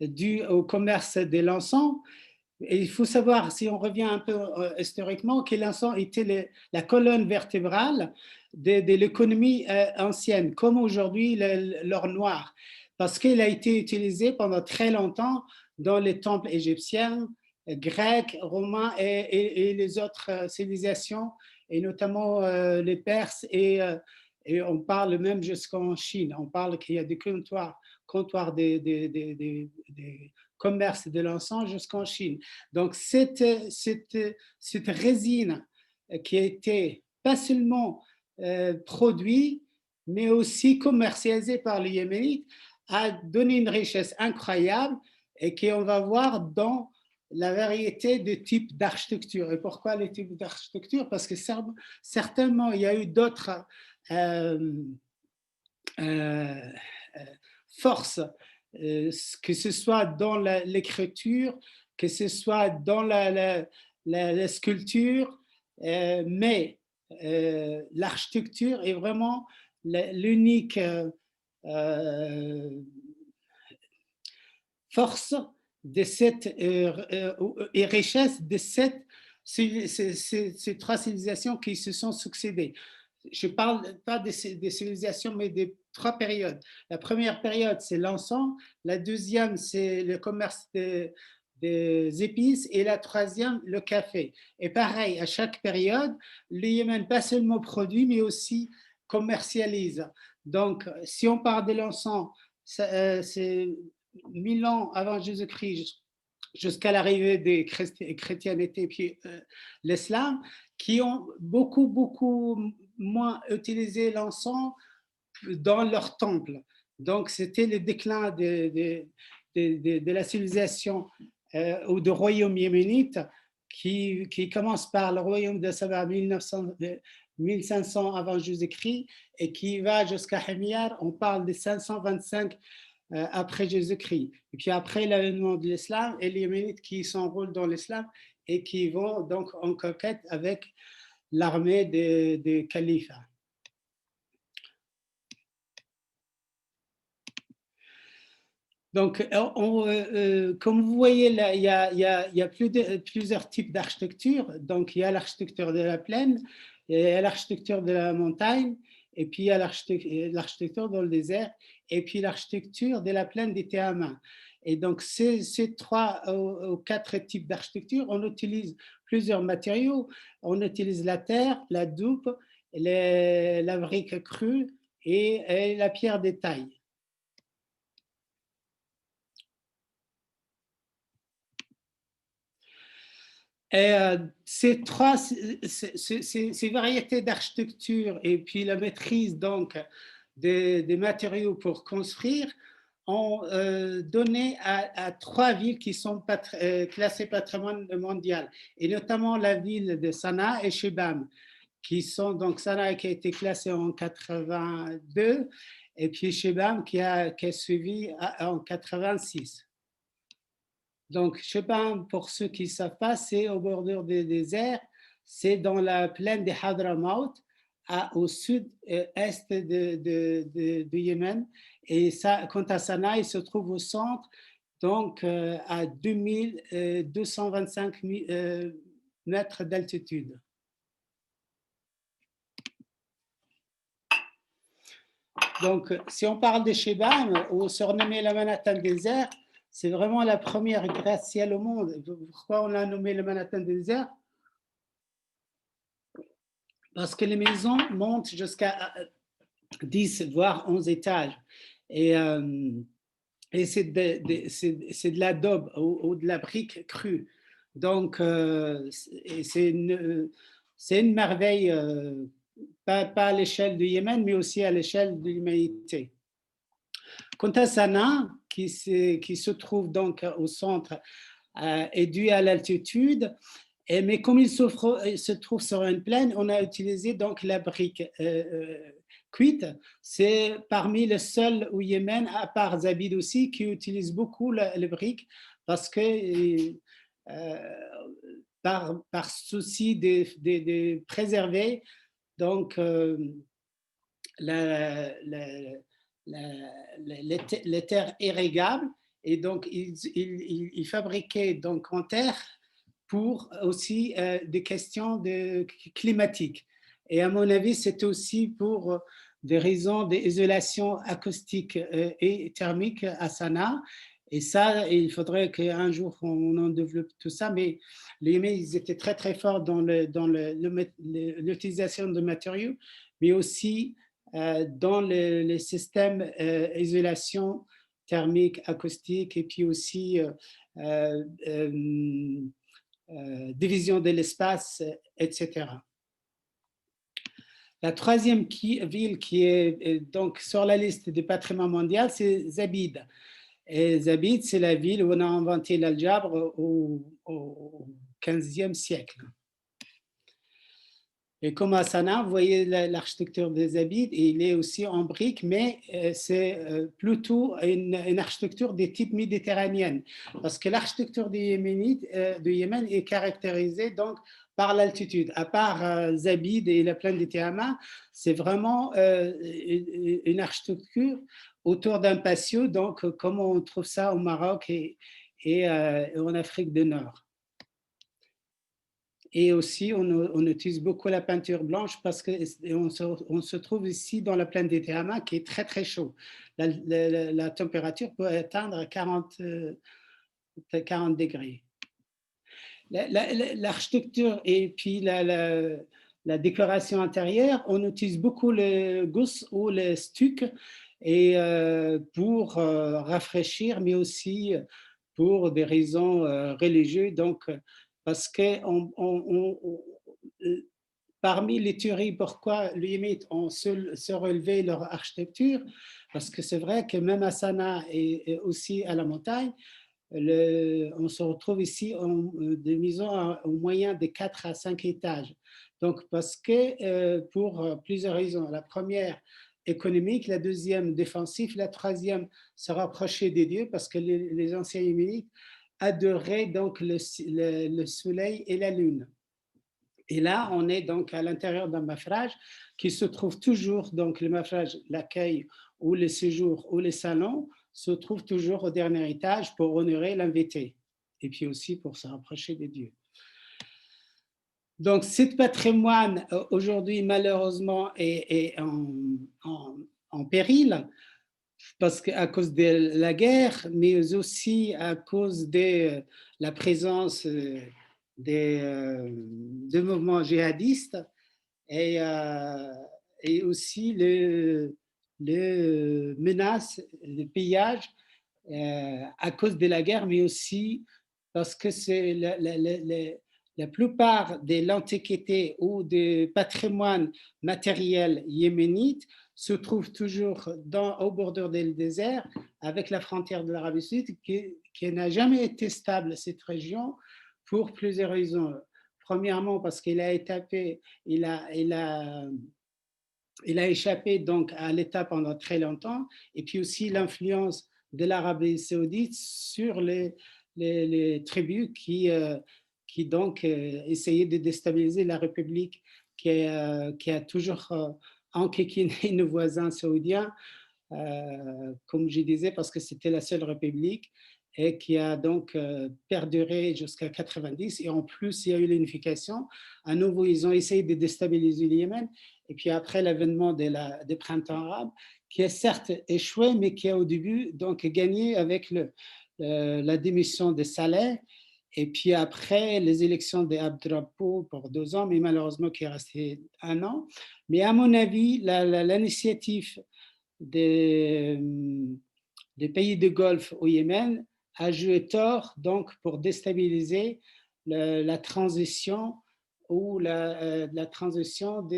due au commerce de l'encens. Et il faut savoir, si on revient un peu historiquement, que l'encens était la colonne vertébrale de l'économie ancienne, comme aujourd'hui l'or noir, parce qu'il a été utilisé pendant très longtemps dans les temples égyptiens, grecs, romains et les autres civilisations, et notamment les Perses, et on parle même jusqu'en Chine. On parle qu'il y a des comptoirs des commerce de l'encens jusqu'en Chine. Donc, cette résine qui a été pas seulement produite, mais aussi commercialisée par les Yéménites, a donné une richesse incroyable, et qu'on va voir dans la variété de types d'architecture. Et pourquoi les types d'architecture? Parce que certainement, il y a eu d'autres forces, que ce soit dans l'écriture, que ce soit dans la sculpture, mais l'architecture est vraiment l'unique force de cette et richesse de ces trois civilisations qui se sont succédées. je parle pas des civilisations, mais des 3 périodes. La première période, c'est l'encens. La deuxième, c'est le commerce des épices. Et la troisième, le café. Et pareil, à chaque période, le Yémen pas seulement produit, mais aussi commercialise. Donc, si on parle de l'encens, c'est 1000 ans avant Jésus-Christ jusqu'à l'arrivée des chrétientés puis l'islam, qui ont beaucoup moins utilisé l'encens dans leur temple. Donc, c'était le déclin de la civilisation ou du royaume yéménite qui commence par le royaume de Saba 1500 avant Jésus-Christ et qui va jusqu'à Himyar, on parle de 525 après Jésus-Christ. Et puis après l'avènement de l'islam et les Yéménites qui s'enrôlent dans l'islam et qui vont donc en conquête avec l'armée des califats. Donc, comme vous voyez, là, il y a plusieurs types d'architecture. Donc, il y a l'architecture de la plaine, il y a l'architecture de la montagne, et puis il y a l'architecture dans le désert, et puis l'architecture de la plaine des Théama. Et donc, ces 3 ou 4 types d'architecture, on utilise plusieurs matériaux. On utilise la terre, la doupe, la brique crue et la pierre de taille. Et ces variétés d'architecture et puis la maîtrise donc des matériaux pour construire ont donné à 3 villes qui sont classées patrimoine mondial, et notamment la ville de Sanaa et Shibam, qui sont donc Sanaa qui a été classée en 82 et puis Shibam qui a suivi en 86. Donc, Shibam, pour ceux qui ne savent pas, c'est au bordure des déserts, c'est dans la plaine de Hadramaut, au sud-est du Yémen. Et ça, quant à Sanaa, il se trouve au centre, donc à 2225 mètres d'altitude. Donc, si on parle de Shibam, ou surnommé la Manhattan désert, c'est vraiment la première gratte-ciel au monde. Pourquoi on l'a nommé le Manhattan désert? Parce que les maisons montent jusqu'à 10, voire 11 étages. Et c'est de l'adobe ou de la brique crue. Donc, c'est une merveille, pas à l'échelle du Yémen, mais aussi à l'échelle de l'humanité. Quant à Sanaa, qui se trouve donc au centre, est dû à l'altitude, mais comme il se trouve sur une plaine, on a utilisé donc la brique cuite. C'est parmi les seuls au Yémen, à part Zabid aussi, qui utilise beaucoup les briques parce que par souci de préserver donc les terres irrigables, et donc il fabriquait donc en terre pour aussi des questions climatiques. Et à mon avis, c'est aussi pour des raisons d'isolation acoustique et thermique à Sanaa. Et ça, il faudrait qu'un jour on en développe tout ça, mais les Yéménites, ils étaient très forts dans l'utilisation de matériaux, mais aussi dans les systèmes d'isolation thermique, acoustique, et puis aussi division de l'espace, etc. La troisième ville qui est donc sur la liste du patrimoine mondial, c'est Zabid. Et Zabid, c'est la ville où on a inventé l'algèbre au XVe siècle. Et comme à Sanaa, vous voyez l'architecture des Zabid, il est aussi en briques, mais c'est plutôt une architecture de type méditerranéenne, parce que l'architecture du Yémen est caractérisée donc par l'altitude. À part Zabid et la plaine de Théama, c'est vraiment une architecture autour d'un patio, donc comme on trouve ça au Maroc et en Afrique du Nord. Et aussi, on utilise beaucoup la peinture blanche parce qu'on se trouve ici dans la plaine des Tehama qui est très, très chaud. La température peut atteindre 40 degrés. L'architecture et puis la décoration intérieure, on utilise beaucoup le guss ou le stuc et pour rafraîchir, mais aussi pour des raisons religieuses. Donc, parce que parmi les théories pourquoi les Yéménites ont se relevé leur architecture, parce que c'est vrai que même à Sanaa et aussi à la montagne, on se retrouve ici de maisons au moyen de 4 à 5 étages. Donc, parce que pour plusieurs raisons. La première, économique, la deuxième, défensif, la troisième, se rapprocher des dieux, parce que les anciens Yéménites adoraient donc le soleil et la lune. Et là, on est donc à l'intérieur d'un mafrage qui se trouve toujours, donc le mafrage, l'accueil ou le séjour ou les salons, se trouve toujours au dernier étage pour honorer l'invité et puis aussi pour se rapprocher des dieux. Donc, ce patrimoine aujourd'hui, malheureusement, est en péril parce qu'à cause de la guerre, mais aussi à cause de la présence de mouvements djihadistes et aussi le menace, le pillage à cause de la guerre, mais aussi parce que c'est la plupart de l'antiquité ou du patrimoine matériel yéménite se trouve toujours au bord du désert avec la frontière de l'Arabie Saoudite qui n'a jamais été stable, cette région, pour plusieurs raisons. Premièrement, parce qu'il a échappé donc à l'État pendant très longtemps, et puis aussi l'influence de l'Arabie Saoudite sur les tribus qui donc essayaient de déstabiliser la République qui a toujours enquiquiné nos voisins saoudiens, comme je disais, parce que c'était la seule république et qui a donc perduré jusqu'à 90. Et en plus, il y a eu l'unification. À nouveau, ils ont essayé de déstabiliser le Yémen. Et puis après l'avènement des printemps arabes, qui a certes échoué, mais qui a au début donc gagné avec la démission de Saleh. Et puis après, les élections d'Abdrabbo pour 2 ans, mais malheureusement qui est resté 1 an. Mais à mon avis, l'initiative des pays du Golfe au Yémen a joué tort donc pour déstabiliser la transition ou la transition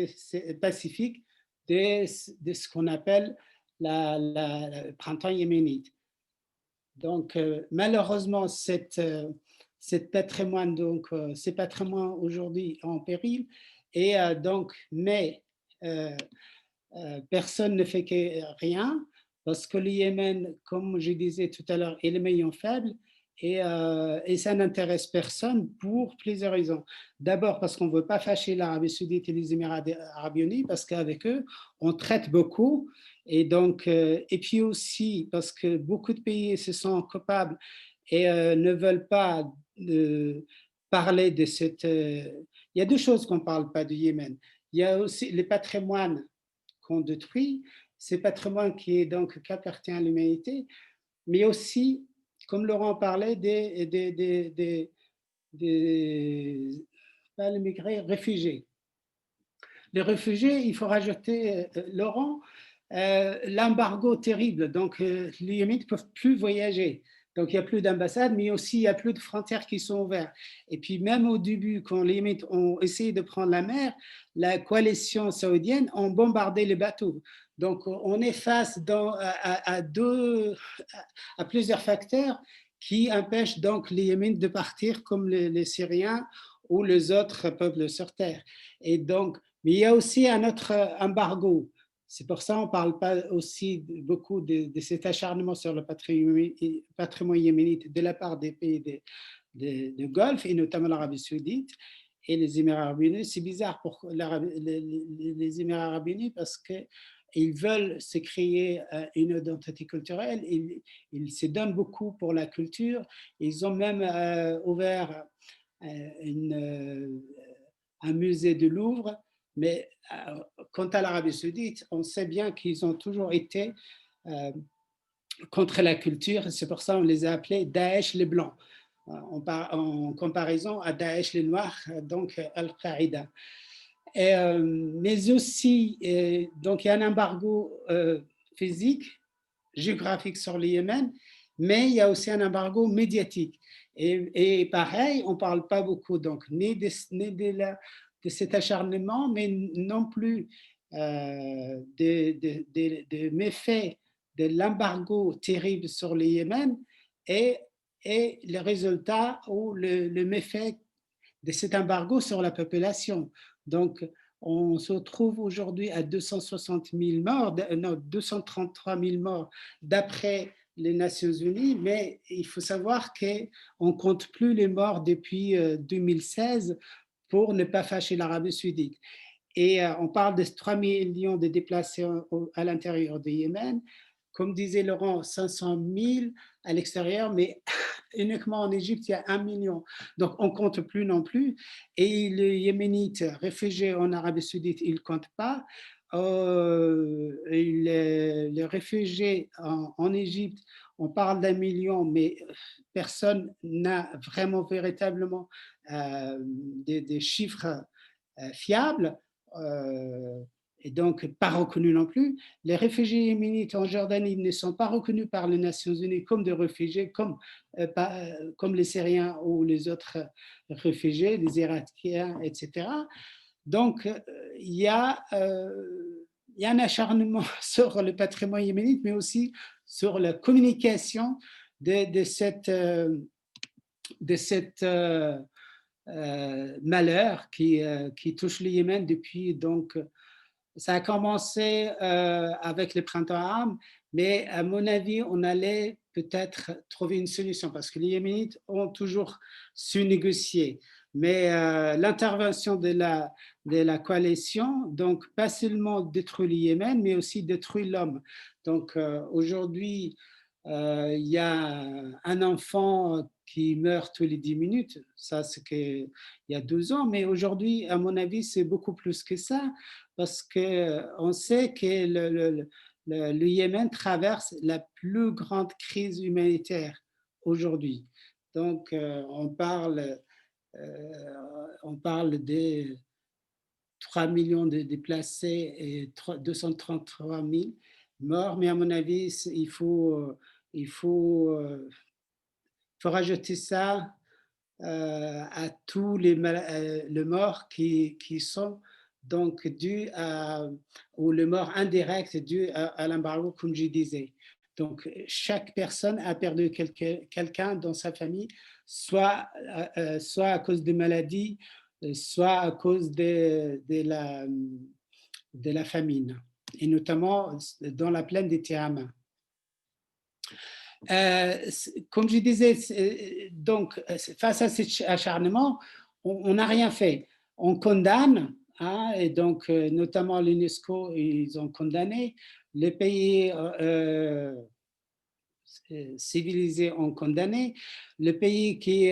pacifique de ce qu'on appelle le printemps yéménite. Donc malheureusement, ces patrimoines aujourd'hui en péril et donc mais personne ne fait rien parce que le Yémen, comme je disais tout à l'heure, est le maillon faible et ça n'intéresse personne pour plusieurs raisons. D'abord parce qu'on ne veut pas fâcher l'Arabie Saoudite et les Émirats arabes unis parce qu'avec eux, on traite beaucoup. Et donc, et puis aussi parce que beaucoup de pays se sentent coupables et ne veulent pas parler de cette... il y a 2 choses qu'on ne parle pas du Yémen. Il y a aussi les patrimoines qu'on détruit, c'est patrimoine qui appartient à l'humanité, mais aussi, comme Laurent parlait, pas les migrés, réfugiés. Les réfugiés, il faut rajouter, Laurent, l'embargo terrible. Donc, les Yéménites ne peuvent plus voyager. Donc, il n'y a plus d'ambassade, mais aussi il n'y a plus de frontières qui sont ouvertes. Et puis, même au début, quand les Yéménites ont essayé de prendre la mer, la coalition saoudienne a bombardé les bateaux. Donc, on est face à plusieurs facteurs qui empêchent donc les Yéménites de partir comme les Syriens ou les autres peuples sur terre. Et donc, mais il y a aussi un autre embargo. C'est pour ça qu'on ne parle pas aussi beaucoup de cet acharnement sur le patrimoine yéménite de la part des pays de Golfe, et notamment l'Arabie Saoudite et les Émirats arabes unis. C'est bizarre pour les Émirats arabes unis parce qu'ils veulent se créer une identité culturelle, ils se donnent beaucoup pour la culture. Ils ont même ouvert un musée du Louvre. Mais quant à l'Arabie saoudite, on sait bien qu'ils ont toujours été contre la culture. C'est pour ça qu'on les a appelés Daesh les Blancs, en comparaison à Daesh les Noirs, donc Al-Qaïda. Mais aussi, donc il y a un embargo physique, géographique sur le Yémen, mais il y a aussi un embargo médiatique. Et pareil, on ne parle pas beaucoup donc ni de cet acharnement, mais non plus des méfaits de l'embargo terrible sur le Yémen et le résultat ou le méfait de cet embargo sur la population. Donc, on se trouve aujourd'hui à 260 000 morts, non, 233 000 morts d'après les Nations Unies, mais il faut savoir qu'on ne compte plus les morts depuis 2016 pour ne pas fâcher l'Arabie saoudite. Et on parle de 3 millions de déplacés à l'intérieur du Yémen. Comme disait Laurent, 500 000 à l'extérieur, mais uniquement en Égypte, il y a 1 million. Donc, on ne compte plus non plus. Et les Yéménites réfugiés en Arabie saoudite, ils ne comptent pas. Les réfugiés en Égypte, on parle d'1 million, mais personne n'a vraiment, véritablement des chiffres fiables. Et donc pas reconnus non plus. Les réfugiés yéménites en Jordanie ne sont pas reconnus par les Nations Unies comme des réfugiés, comme les Syriens ou les autres réfugiés, les Irakiens, etc. Donc, il y a un acharnement sur le patrimoine yéménite, mais aussi sur la communication de cette malheur qui touche le Yémen depuis donc. Ça a commencé avec le printemps arabe, mais à mon avis, on allait peut-être trouver une solution parce que les Yéménites ont toujours su négocier. Mais l'intervention de la coalition, donc pas seulement détruit le Yémen, mais aussi détruit l'homme. Donc aujourd'hui, il y a un enfant qui meurt tous les 10 minutes, ça c'est qu'il y a 12 ans, mais aujourd'hui, à mon avis, c'est beaucoup plus que ça, parce qu'on sait que le Yémen traverse la plus grande crise humanitaire aujourd'hui. Donc, on parle des 3 millions de déplacés et 233 000 morts, mais à mon avis, il faut rajouter ça à tous les morts qui sont donc dus ou les morts indirects dus à l'embargo, comme je disais. Donc, chaque personne a perdu quelqu'un dans sa famille, soit à cause de maladies, soit à cause de la famine, et notamment dans la plaine des Tiamas. Comme je disais, donc, face à cet acharnement, on n'a rien fait. On condamne, et donc, notamment l'UNESCO, ils ont condamné. Les pays civilisés ont condamné. Les pays qui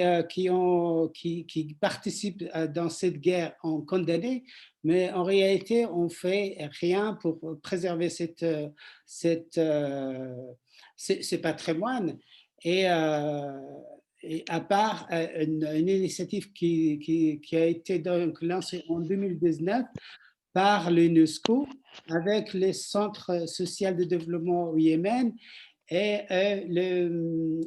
participent dans cette guerre ont condamné. Mais en réalité, on ne fait rien pour préserver ce patrimoine. Et à part une initiative qui a été donc lancée en 2019 par l'UNESCO avec les centres sociaux de développement au Yémen et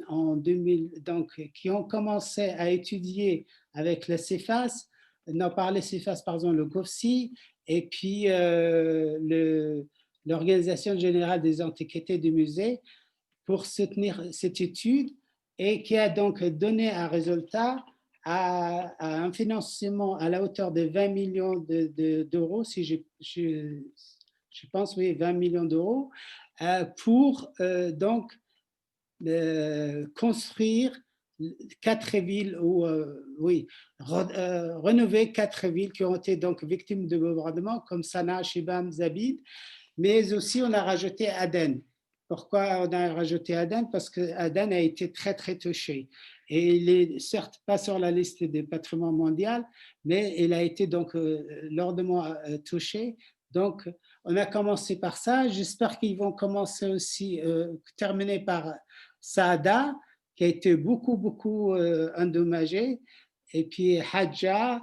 en 2000, donc, qui ont commencé à étudier avec le CEFAS, non pas le CEFAS, pardon, le GOFSI, et puis l'Organisation générale des antiquités du musée pour soutenir cette étude, et qui a donc donné un résultat à un financement à la hauteur de 20 millions d'euros, si je pense, oui, 20 millions d'euros, pour donc construire 4 villes, ou rénover 4 villes qui ont été donc victimes de bombardements, comme Sanaa, Shibam, Zabid, mais aussi on a rajouté Aden. Pourquoi on a rajouté Aden? Parce que Aden a été très, très touché. et il est certes pas sur la liste des patrimoines mondiaux, mais il a été donc lourdement touché. Donc, on a commencé par ça. J'espère qu'ils vont commencer aussi, terminer par Saada, qui a été beaucoup endommagé, et puis Hadja,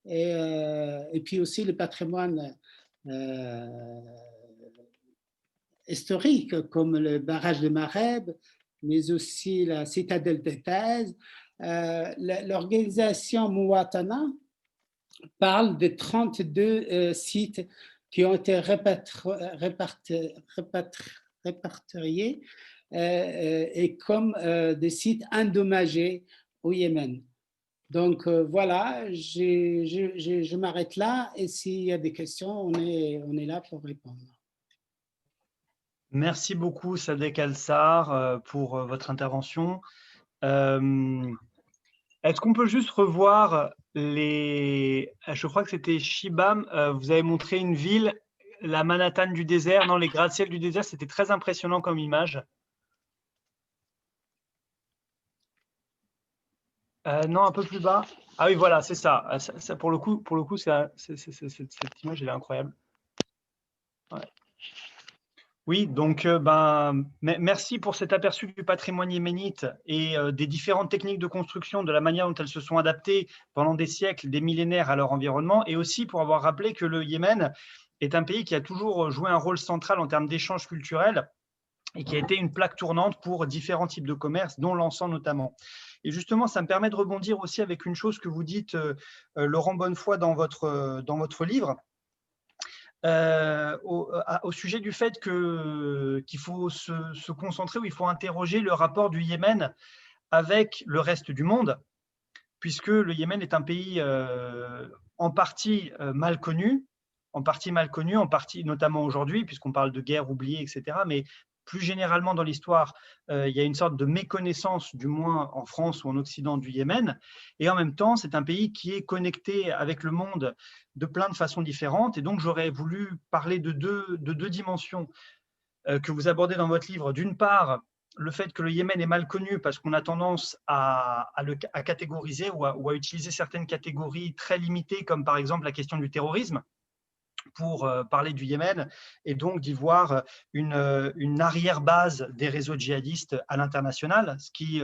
et puis aussi le patrimoine historique, comme le barrage de Mareb, mais aussi la citadelle de Thèse. L'organisation Mouatana parle de 32 sites qui ont été répertoriés et comme des sites endommagés au Yémen. Donc voilà, je m'arrête là et s'il y a des questions, on est là pour répondre. Merci beaucoup, Sadek Alsar, pour votre intervention. Est-ce qu'on peut juste revoir les… Je crois que c'était Shibam, vous avez montré une ville, la Manhattan du désert, non, les gratte-ciels du désert, c'était très impressionnant comme image. Non, un peu plus bas. Ah oui, voilà, c'est ça. Ça pour le coup, cette image, elle est incroyable. Ouais. Oui, donc merci pour cet aperçu du patrimoine yéménite et des différentes techniques de construction, de la manière dont elles se sont adaptées pendant des siècles, des millénaires à leur environnement, et aussi pour avoir rappelé que le Yémen est un pays qui a toujours joué un rôle central en termes d'échanges culturels et qui a été une plaque tournante pour différents types de commerces, dont l'encens notamment. Et justement, ça me permet de rebondir aussi avec une chose que vous dites, Laurent Bonnefoy, dans votre livre, au sujet du fait qu'il faut se concentrer, ou il faut interroger le rapport du Yémen avec le reste du monde, puisque le Yémen est un pays en partie mal connu, en partie notamment aujourd'hui, puisqu'on parle de guerre oubliée, etc. Mais plus généralement dans l'histoire, il y a une sorte de méconnaissance, du moins en France ou en Occident, du Yémen. Et en même temps, c'est un pays qui est connecté avec le monde de plein de façons différentes. Et donc, j'aurais voulu parler de deux dimensions que vous abordez dans votre livre. D'une part, le fait que le Yémen est mal connu parce qu'on a tendance à catégoriser ou à utiliser certaines catégories très limitées, comme par exemple la question du terrorisme, pour parler du Yémen, et donc d'y voir une arrière-base des réseaux djihadistes à l'international, ce qui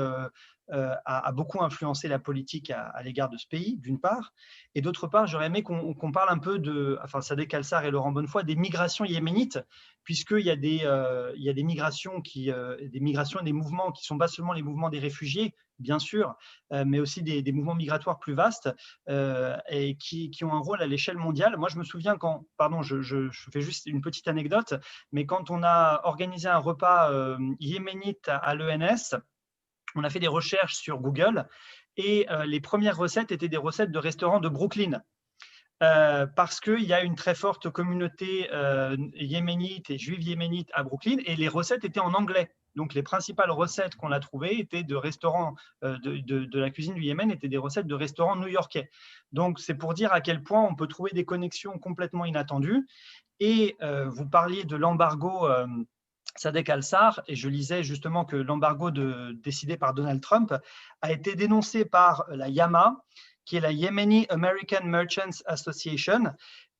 a beaucoup influencé la politique à l'égard de ce pays, d'une part. Et d'autre part, j'aurais aimé qu'on parle un peu Sadek Alsar et Laurent Bonnefoy, des migrations yéménites, puisqu'il y a des migrations et des mouvements qui ne sont pas seulement les mouvements des réfugiés, bien sûr, mais aussi des mouvements migratoires plus vastes et qui ont un rôle à l'échelle mondiale. Moi, je me souviens je fais juste une petite anecdote, mais quand on a organisé un repas yéménite à l'ENS, on a fait des recherches sur Google et les premières recettes étaient des recettes de restaurants de Brooklyn. Parce qu'il y a une très forte communauté yéménite et juive yéménite à Brooklyn, et les recettes étaient en anglais. Donc, les principales recettes qu'on a trouvées étaient de restaurants de la cuisine du Yémen, étaient des recettes de restaurants new-yorkais. Donc, c'est pour dire à quel point on peut trouver des connexions complètement inattendues. Et vous parliez de l'embargo Sadek Alsar, et je lisais justement que l'embargo décidé par Donald Trump a été dénoncé par la YAMA, qui est la Yemeni American Merchants Association.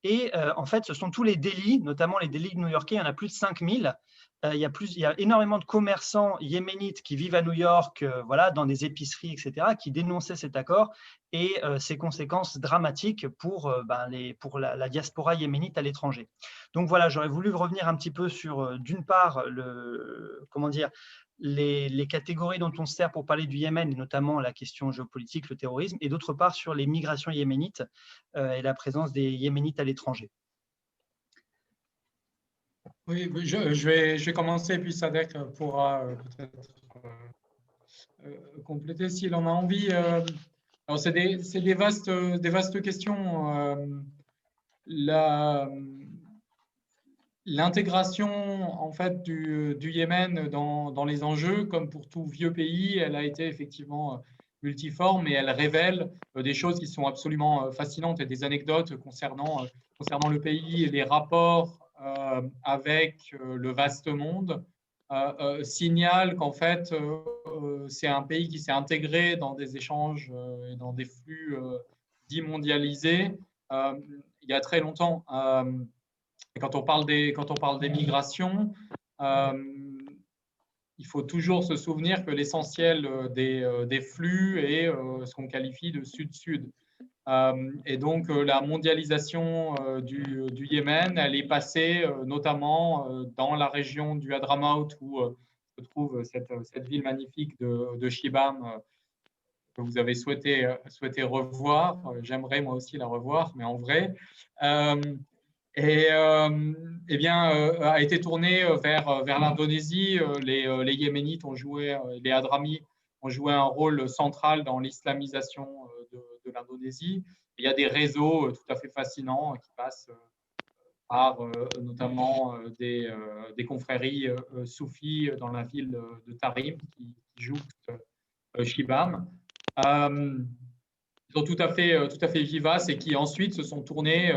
Et en fait, ce sont tous les délits, notamment les délits new-yorkais, il y en a plus de 5000. Il y a énormément de commerçants yéménites qui vivent à New York, voilà, dans des épiceries, etc., qui dénonçaient cet accord et ses conséquences dramatiques pour la diaspora yéménite à l'étranger. Donc voilà, j'aurais voulu revenir un petit peu sur, d'une part, les catégories dont on se sert pour parler du Yémen, et notamment la question géopolitique, le terrorisme, et d'autre part sur les migrations yéménites et la présence des Yéménites à l'étranger. Oui, je vais commencer, puis Sadek pourra peut-être compléter s'il en a envie. Alors, c'est des vastes questions. L'intégration en fait du Yémen dans les enjeux, comme pour tout vieux pays, elle a été effectivement multiforme, et elle révèle des choses qui sont absolument fascinantes, et des anecdotes concernant le pays et les rapports avec le vaste monde. signale qu'en fait, c'est un pays qui s'est intégré dans des échanges et dans des flux dits mondialisés il y a très longtemps. Et quand on parle des migrations, il faut toujours se souvenir que l'essentiel des flux est ce qu'on qualifie de sud-sud. Et donc, la mondialisation du Yémen, elle est passée notamment dans la région du Hadramaut où se trouve cette ville magnifique de Shibam que vous avez souhaité revoir. J'aimerais moi aussi la revoir, mais en vrai. Eh bien, a été tournée vers l'Indonésie. Les Yéménites ont joué, les Hadramis ont joué un rôle central dans l'islamisation de l'Indonésie. Il y a des réseaux tout à fait fascinants qui passent par notamment des confréries soufis dans la ville de Tarim qui jouxte Shibam. Ils sont tout à fait vivaces et qui ensuite se sont tournés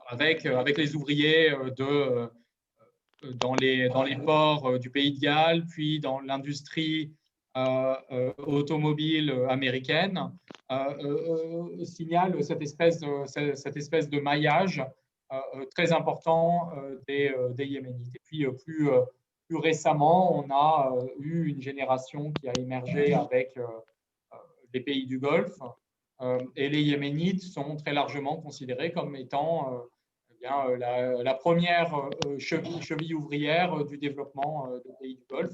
avec les ouvriers dans les ports du pays de Galles, puis dans l'industrie automobile américaine, signale cette espèce de maillage très important des Yéménites. Et puis plus récemment, on a eu une génération qui a émergé avec les pays du Golfe, et les Yéménites sont très largement considérés comme étant la première cheville ouvrière du développement des pays du Golfe.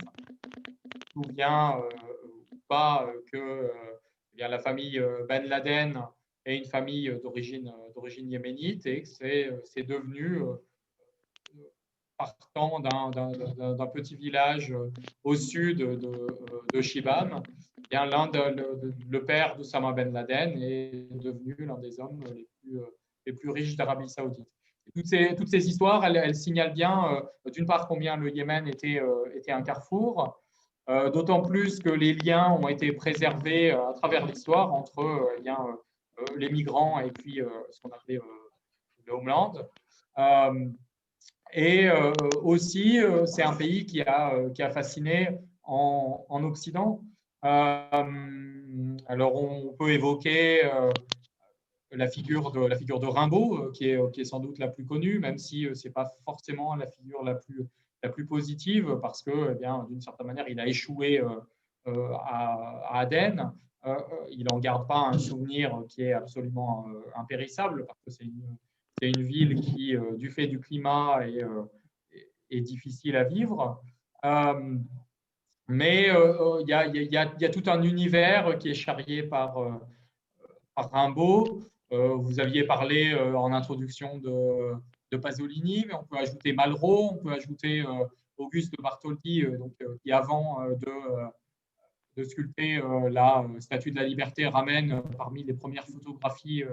On se souvient ou pas que la famille Ben Laden est une famille d'origine yéménite et que c'est devenu, partant d'un petit village au sud de Shibam, le père d'Oussama Ben Laden est devenu l'un des hommes les plus riches d'Arabie Saoudite. Toutes ces histoires, elles signalent bien, d'une part, combien le Yémen était un carrefour, d'autant plus que les liens ont été préservés à travers l'histoire entre les migrants et puis ce qu'on appelait le homeland. Et aussi, c'est un pays qui a fasciné en Occident. Alors, on peut évoquer la figure de Rimbaud, qui est sans doute la plus connue, même si ce n'est pas forcément la figure la plus positive, parce que, d'une certaine manière, il a échoué à Aden. Il n'en garde pas un souvenir qui est absolument impérissable, parce que c'est une ville qui, du fait du climat, est difficile à vivre. Mais il y a tout un univers qui est charrié par Rimbaud. Vous aviez parlé en introduction de Pasolini, mais on peut ajouter Malraux, on peut ajouter Auguste Bartholdi, qui avant de sculpter la Statue de la Liberté ramène parmi les premières photographies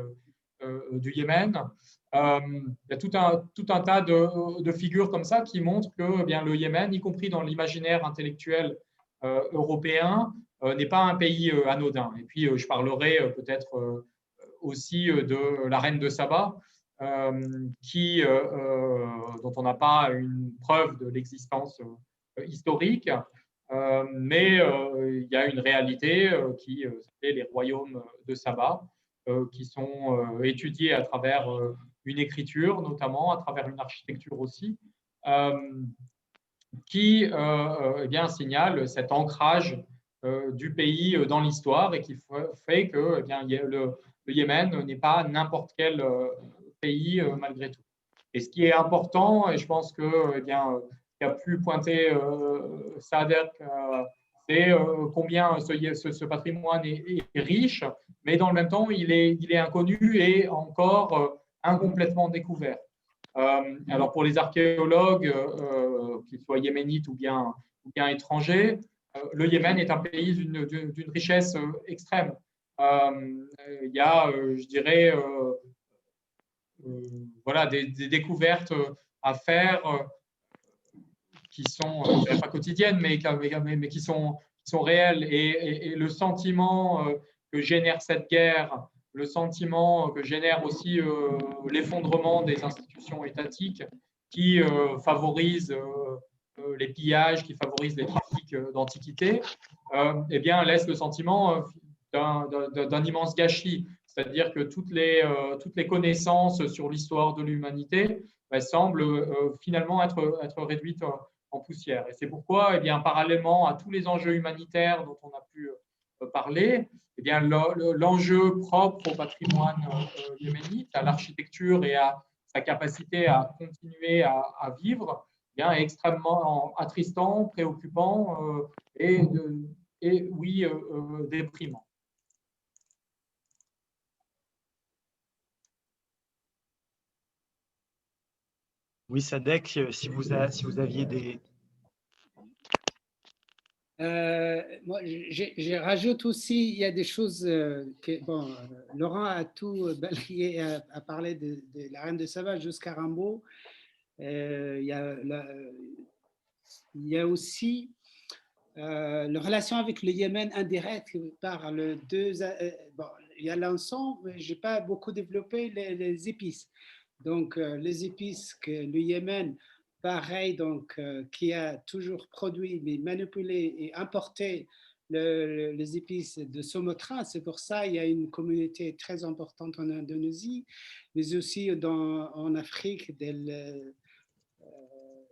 du Yémen. Il y a tout un tas de figures comme ça qui montrent que le Yémen, y compris dans l'imaginaire intellectuel européen, n'est pas un pays anodin. Et puis, je parlerai peut-être aussi de la reine de Saba, dont on n'a pas une preuve de l'existence historique, mais il y a une réalité qui s'appelle les royaumes de Saba, qui sont étudiés à travers une écriture, notamment à travers une architecture aussi, qui signale cet ancrage du pays dans l'histoire et qui fait que le Yémen n'est pas n'importe quel pays malgré tout. Et ce qui est important, et je pense que qu'a pu pointer Sadek, c'est combien ce patrimoine est riche, mais dans le même temps, il est inconnu et encore incomplètement découvert. Alors pour les archéologues, qu'ils soient yéménites ou bien étrangers, le Yémen est un pays d'une richesse extrême. Il y a, je dirais, des découvertes à faire qui sont, je dirais pas quotidiennes, mais qui sont réelles. Et le sentiment que génère cette guerre, le sentiment que génère aussi l'effondrement des institutions étatiques qui favorise les pillages qui favorisent les trafics d'antiquités, eh bien, laisse le sentiment d'un immense gâchis. C'est-à-dire que toutes les connaissances sur l'histoire de l'humanité semblent finalement être réduites en poussière. Et c'est pourquoi, eh bien, parallèlement à tous les enjeux humanitaires dont on a pu parler, eh bien, l'enjeu propre au patrimoine yéménite, à l'architecture et à sa capacité à continuer à vivre, eh bien, est extrêmement attristant, préoccupant et oui, déprimant. Oui, Sadek, si vous aviez des... Moi, je rajoute aussi, il y a des choses que, bon, Laurent a tout balayé, a parlé de la Reine de Saba jusqu'à Rimbaud. Il y a aussi la relation avec le Yémen indirecte par le bon, il y a l'encens, mais je n'ai pas beaucoup développé les épices. Donc, les épices que le Yémen, pareil, donc, qui a toujours produit, mais manipulé et importé les épices de Sumatra. C'est pour ça qu'il y a une communauté très importante en Indonésie, mais aussi en Afrique de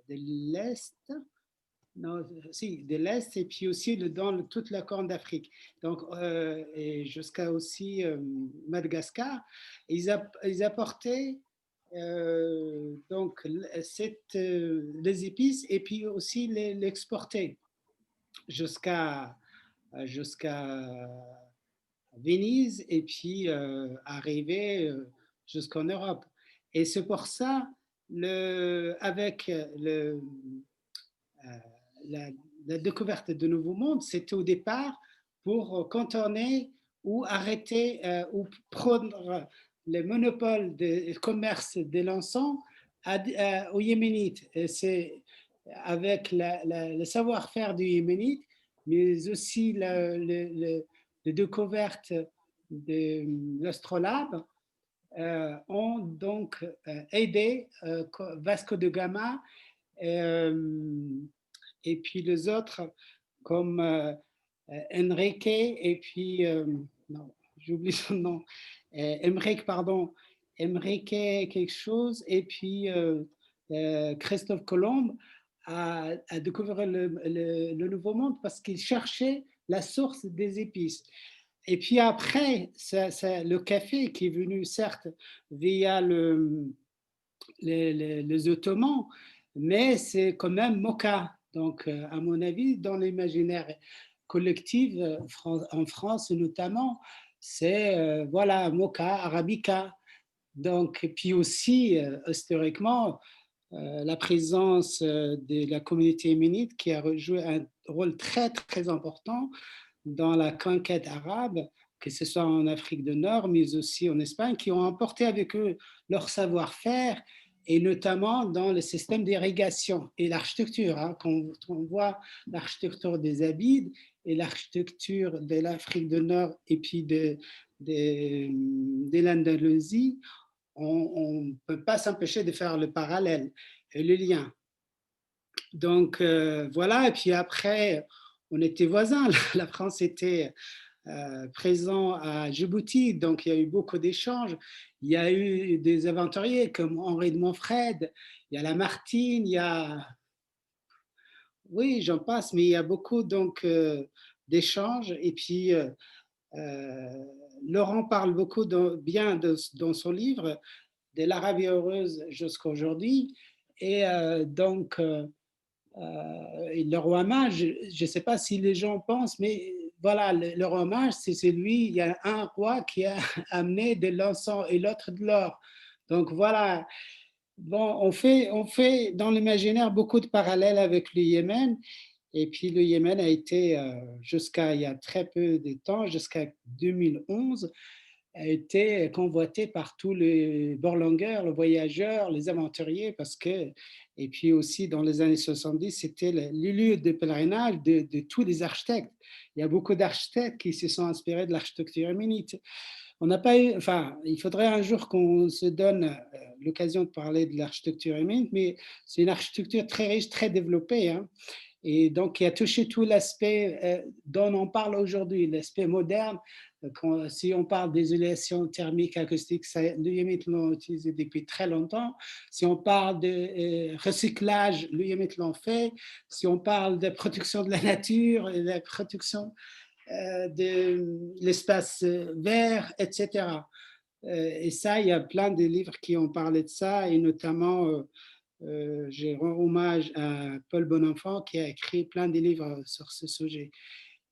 l'Est. Non, si, de l'Est et puis aussi dans toute la Corne d'Afrique. Donc, et jusqu'à aussi Madagascar, ils apportaient donc les épices et puis aussi l'exporter jusqu'à Venise et puis arriver jusqu'en Europe. Et c'est pour ça, avec la découverte de nouveaux mondes, c'était au départ pour contourner ou arrêter ou prendre le monopole du commerce de l'encens aux Yéménites. Et c'est avec le savoir-faire du Yéménite, mais aussi la découverte de l'astrolabe, ont donc aidé Vasco de Gama et puis les autres comme Enrique et puis, non, j'oublie son nom, Emmerich, pardon, Emmerich quelque chose, et puis Christophe Colomb a découvert le Nouveau Monde parce qu'il cherchait la source des épices. Et puis après, le café qui est venu certes via les Ottomans, mais c'est quand même mocha. Donc, à mon avis, dans l'imaginaire collectif, en France notamment, c'est voilà, mocha, arabica. Donc, et puis aussi, historiquement, la présence de la communauté yéménite qui a joué un rôle très, très important dans la conquête arabe, que ce soit en Afrique du Nord, mais aussi en Espagne, qui ont emporté avec eux leur savoir-faire, et notamment dans le système d'irrigation et l'architecture. Hein, quand on voit l'architecture des Abides et l'architecture de l'Afrique du Nord et puis de l'Andalousie, on ne peut pas s'empêcher de faire le parallèle et le lien. Donc voilà, et puis après, on était voisins. La France était présent à Djibouti, donc il y a eu beaucoup d'échanges. Il y a eu des aventuriers comme Henri de Montfred, il y a Lamartine, il y a... Oui, j'en passe, mais il y a beaucoup donc d'échanges. Et puis, Laurent parle beaucoup bien dans son livre de l'Arabie heureuse jusqu'à aujourd'hui. Et donc, le roi mage, je ne sais pas si les gens pensent, mais voilà, le roi mage, c'est celui, il y a un roi qui a amené de l'encens et l'autre de l'or. Donc voilà, bon, on fait dans l'imaginaire beaucoup de parallèles avec le Yémen. Et puis le Yémen a été, jusqu'à il y a très peu de temps, jusqu'à 2011, a été convoité par tous les borlangers, les voyageurs, les aventuriers, parce que, et puis aussi dans les années 70, c'était le lieu de pèlerinage de tous les architectes. Il y a beaucoup d'architectes qui se sont inspirés de l'architecture yéménite. On n'a pas eu, enfin, il faudrait un jour qu'on se donne l'occasion de parler de l'architecture yéménite, mais c'est une architecture très riche, très développée, hein, et donc qui a touché tout l'aspect dont on parle aujourd'hui, l'aspect moderne. Si on parle d'isolation thermique, acoustique, le yéménite l'ont utilisé depuis très longtemps. Si on parle de recyclage, le yéménite l'ont fait. Si on parle de protection de la nature, et de la protection de l'espace vert, etc. Et ça, il y a plein de livres qui ont parlé de ça, et notamment, je rends hommage à Paul Bonenfant qui a écrit plein de livres sur ce sujet.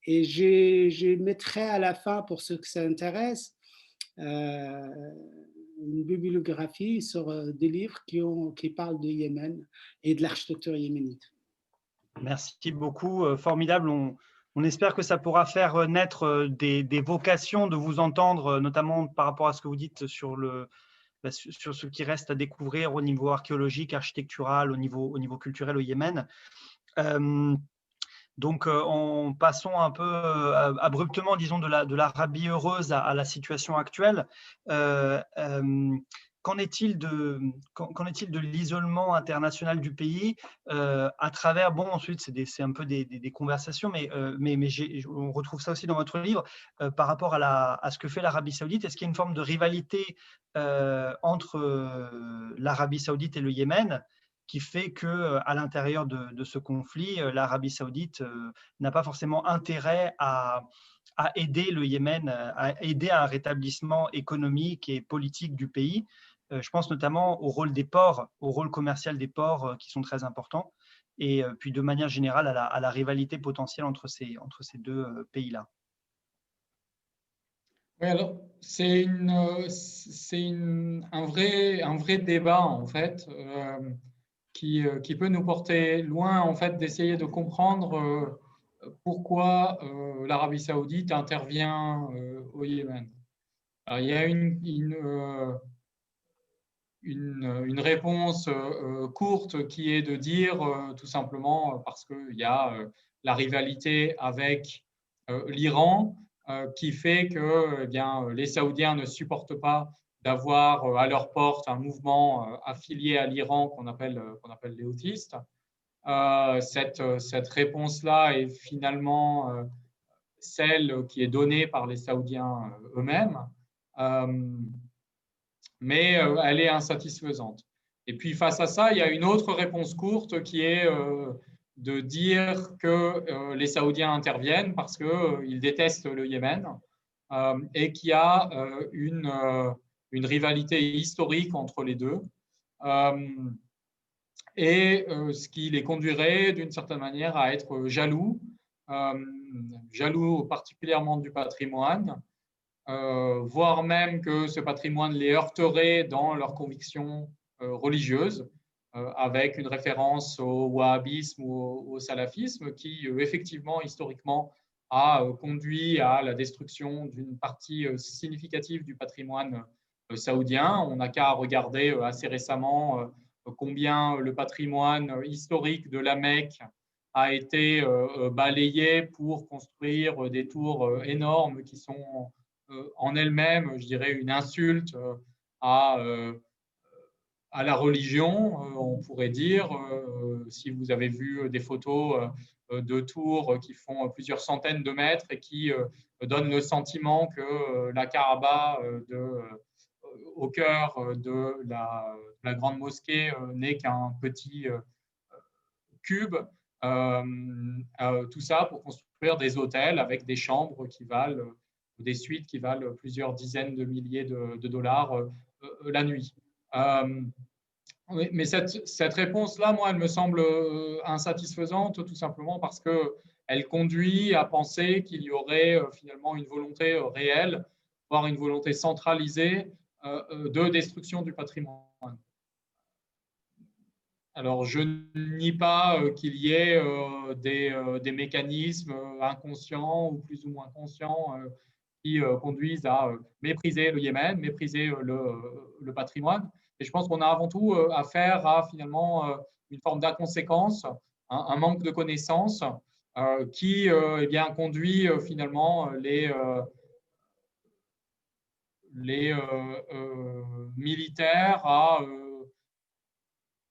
Et je mettrai à la fin, pour ceux que ça intéresse, une bibliographie sur des livres qui parlent du Yémen et de l'architecture yéménite. Merci beaucoup, formidable. On espère que ça pourra faire naître des vocations de vous entendre, notamment par rapport à ce que vous dites sur ce qui reste à découvrir au niveau archéologique, architectural, au niveau culturel au Yémen. Donc, passons un peu abruptement, disons, de l'Arabie heureuse à la situation actuelle. Qu'en est-il de l'isolement international du pays à travers, bon, ensuite, c'est un peu des conversations, mais on retrouve ça aussi dans votre livre, par rapport à ce que fait l'Arabie saoudite. Est-ce qu'il y a une forme de rivalité entre l'Arabie saoudite et le Yémen qui fait qu'à l'intérieur de ce conflit, l'Arabie saoudite n'a pas forcément intérêt à aider le Yémen, à aider à un rétablissement économique et politique du pays. Je pense notamment au rôle des ports, au rôle commercial des ports qui sont très importants, et puis de manière générale à la rivalité potentielle entre ces deux pays-là. Oui, alors c'est un vrai débat en fait qui peut nous porter loin en fait d'essayer de comprendre pourquoi l'Arabie saoudite intervient au Yémen. Alors, il y a une réponse courte qui est de dire tout simplement parce qu'il y a la rivalité avec l'Iran qui fait que eh bien, les Saoudiens ne supportent pas d'avoir à leur porte un mouvement affilié à l'Iran qu'on appelle les houthistes. Cette réponse-là est finalement celle qui est donnée par les Saoudiens eux-mêmes. Mais elle est insatisfaisante. Et puis face à ça, il y a une autre réponse courte qui est de dire que les Saoudiens interviennent parce qu'ils détestent le Yémen et qu'il y a une rivalité historique entre les deux. Et ce qui les conduirait d'une certaine manière à être jaloux, jaloux particulièrement du patrimoine, voire même que ce patrimoine les heurterait dans leurs convictions religieuses, avec une référence au wahhabisme ou au salafisme qui, effectivement, historiquement, a conduit à la destruction d'une partie significative du patrimoine saoudien. On n'a qu'à regarder assez récemment combien le patrimoine historique de la Mecque a été balayé pour construire des tours énormes qui sont en elles-mêmes, je dirais, une insulte à la religion, on pourrait dire. Si vous avez vu des photos de tours qui font plusieurs centaines de mètres et qui donnent le sentiment que la Kaaba au cœur de la grande mosquée n'est qu'un petit cube, tout ça pour construire des hôtels avec des chambres qui valent des suites qui valent plusieurs dizaines de milliers de dollars la nuit. Mais cette réponse-là, moi, elle me semble insatisfaisante, tout simplement parce qu'elle conduit à penser qu'il y aurait finalement une volonté réelle, voire une volonté centralisée de destruction du patrimoine. Alors, je ne nie pas qu'il y ait des mécanismes inconscients ou plus ou moins conscients qui conduisent à mépriser le Yémen, mépriser le patrimoine. Et je pense qu'on a avant tout affaire à finalement une forme d'inconséquence, un manque de connaissances qui eh bien, conduit finalement les militaires à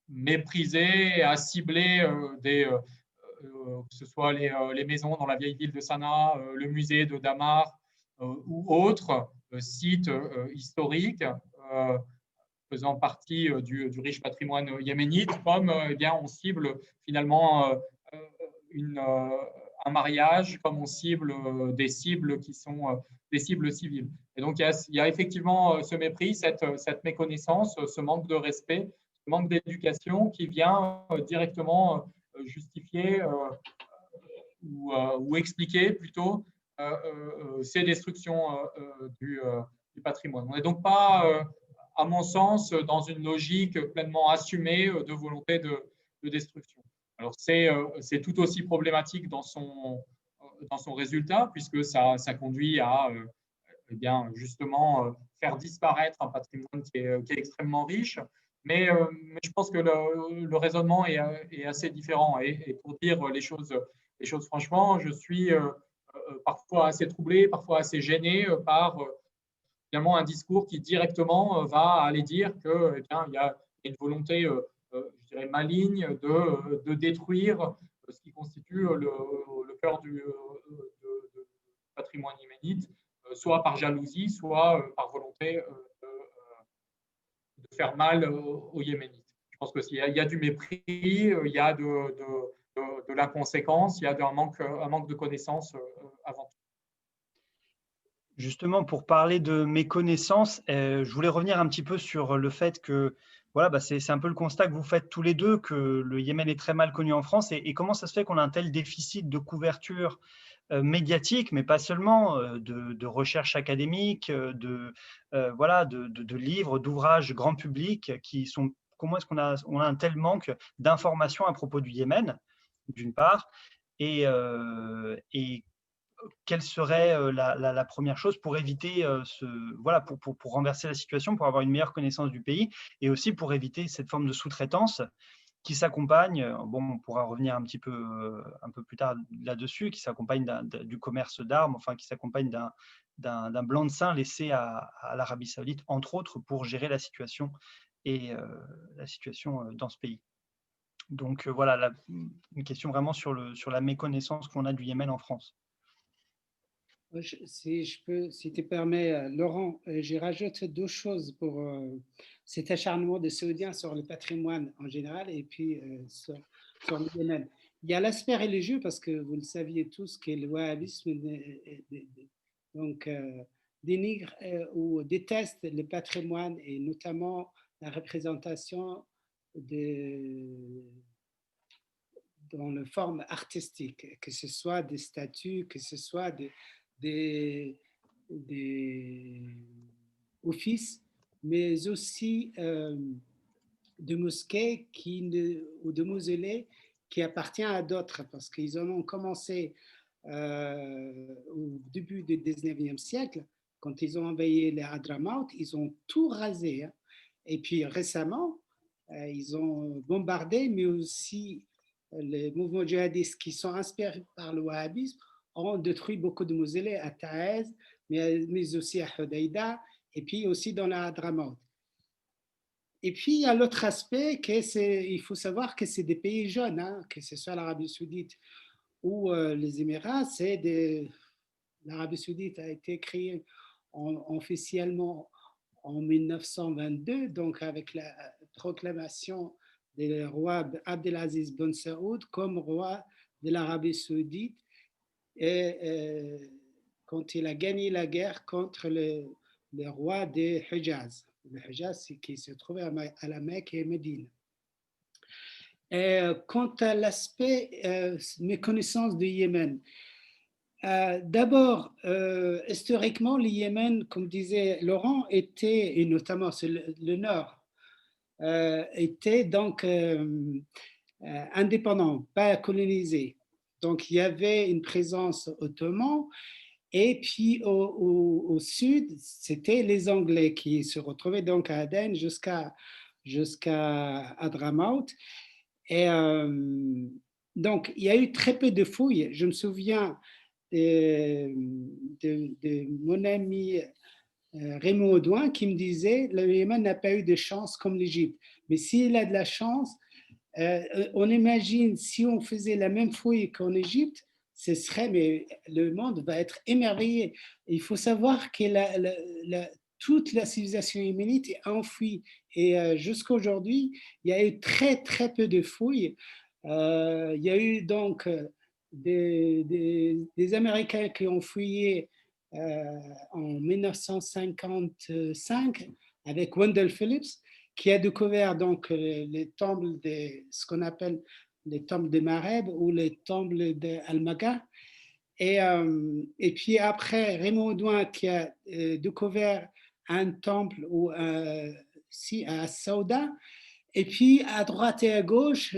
mépriser et à cibler que ce soit les maisons dans la vieille ville de Sanaa, le musée de Damar ou autres sites historiques faisant partie du riche patrimoine yéménite, comme eh bien, on cible finalement un mariage, comme on cible des cibles qui sont des cibles civiles. Et donc, il y a effectivement ce mépris, cette méconnaissance, ce manque de respect, ce manque d'éducation qui vient directement justifier ou expliquer plutôt ces destructions du patrimoine. On n'est donc pas, à mon sens, dans une logique pleinement assumée de volonté de destruction. Alors, c'est tout aussi problématique dans son résultat, puisque ça conduit à eh bien, justement faire disparaître un patrimoine qui est extrêmement riche. Mais je pense que le raisonnement est assez différent. Et pour dire les choses franchement, je suis parfois assez troublé, parfois assez gêné par finalement un discours qui directement va aller dire que, eh bien, il y a une volonté, je dirais, maligne de détruire ce qui constitue le cœur du patrimoine yéménite, soit par jalousie, soit par volonté de faire mal aux Yéménites. Je pense qu'il y a du mépris, il y a de l'inconséquence, il y a un manque de connaissances avant tout. Justement, pour parler de méconnaissance, je voulais revenir un petit peu sur le fait que voilà, bah c'est un peu le constat que vous faites tous les deux, que le Yémen est très mal connu en France. Et comment ça se fait qu'on a un tel déficit de couverture médiatique, mais pas seulement, de recherche académique, voilà, de livres, d'ouvrages grand public qui sont… Comment est-ce qu'on a un tel manque d'informations à propos du Yémen, d'une part, et quelle serait la première chose pour éviter voilà, pour renverser la situation, pour avoir une meilleure connaissance du pays, et aussi pour éviter cette forme de sous-traitance qui s'accompagne, bon, on pourra revenir un peu plus tard là-dessus, qui s'accompagne du commerce d'armes, enfin qui s'accompagne d'un blanc-seing laissé à l'Arabie Saoudite, entre autres, pour gérer la situation dans ce pays. Donc voilà, une question vraiment sur la méconnaissance qu'on a du Yémen en France. Si tu permets, Laurent, j'y rajoute deux choses pour cet acharnement des Saoudiens sur le patrimoine en général et puis sur le Yémen. Il y a l'aspect religieux parce que vous le saviez tous que le wahhabisme donc, dénigre ou déteste le patrimoine et notamment la représentation dans la forme artistique, que ce soit des statues, que ce soit des offices, mais aussi de mosquées ou de mausolées qui appartiennent à d'autres, parce qu'ils en ont commencé au début du 19e siècle, quand ils ont envahi les Hadramaut, ils ont tout rasé. Hein. Et puis récemment, ils ont bombardé, mais aussi les mouvements djihadistes qui sont inspirés par le wahhabisme ont détruit beaucoup de mausolées à Taez, mais aussi à Hodeïda, et puis aussi dans la Hadramaut. Et puis, il y a l'autre aspect, il faut savoir que c'est des pays jeunes, hein, que ce soit l'Arabie Saoudite ou les Émirats. L'Arabie Saoudite a été créée officiellement en 1922, donc avec la proclamation du roi Abdelaziz Ben Saoud comme roi de l'Arabie Saoudite, et quand il a gagné la guerre contre le roi de Hijaz. Le Hijaz, c'est qui se trouvait à la Mecque et Médine. Quant à l'aspect méconnaissance du Yémen, d'abord, historiquement, le Yémen, comme disait Laurent, était, et notamment le nord, était donc indépendant, pas colonisé. Donc, il y avait une présence ottomane. Et puis, au sud, c'était les Anglais qui se retrouvaient donc à Aden jusqu'à Hadramaut. Et donc, il y a eu très peu de fouilles. Je me souviens de mon ami Raymond Audouin qui me disait le Yémen n'a pas eu de chance comme l'Égypte. Mais s'il a de la chance, on imagine si on faisait la même fouille qu'en Égypte, mais le monde va être émerveillé. Il faut savoir que toute la civilisation yéménite est enfouie et jusqu'à aujourd'hui, il y a eu très très peu de fouilles. Il y a eu donc des Américains qui ont fouillé en 1955 avec Wendell Phillips, qui a découvert donc les tombes ce qu'on appelle les tombes de Mareb ou les tombes d'Al-Maga. Et puis après, Raymond Audouin qui a découvert un temple à Saouda. Et puis à droite et à gauche,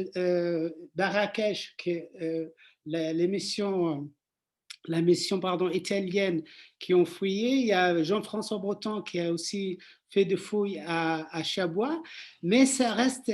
Marrakech, qui est la mission italienne qui ont fouillé. Il y a Jean-François Breton qui a aussi fait des fouilles à Chabois, mais ça reste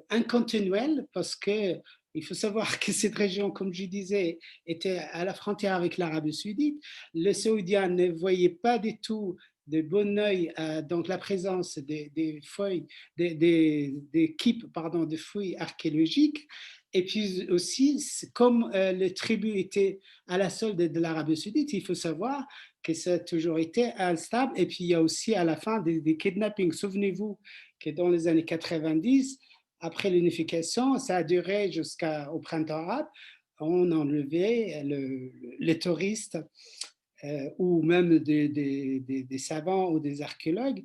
incontinuel parce que il faut savoir que cette région, comme je disais, était à la frontière avec l'Arabie saoudite. Les Saoudiens ne voyaient pas du tout de bon oeil donc la présence des fouilles, des kipes de fouilles archéologiques. Et puis aussi, comme le tribut était à la solde de l'Arabie saoudite, il faut savoir que ça a toujours été instable. Et puis il y a aussi à la fin des kidnappings. Souvenez-vous que dans les années 90, après l'unification, ça a duré jusqu'au printemps arabe. On enlevait les touristes ou même des savants ou des archéologues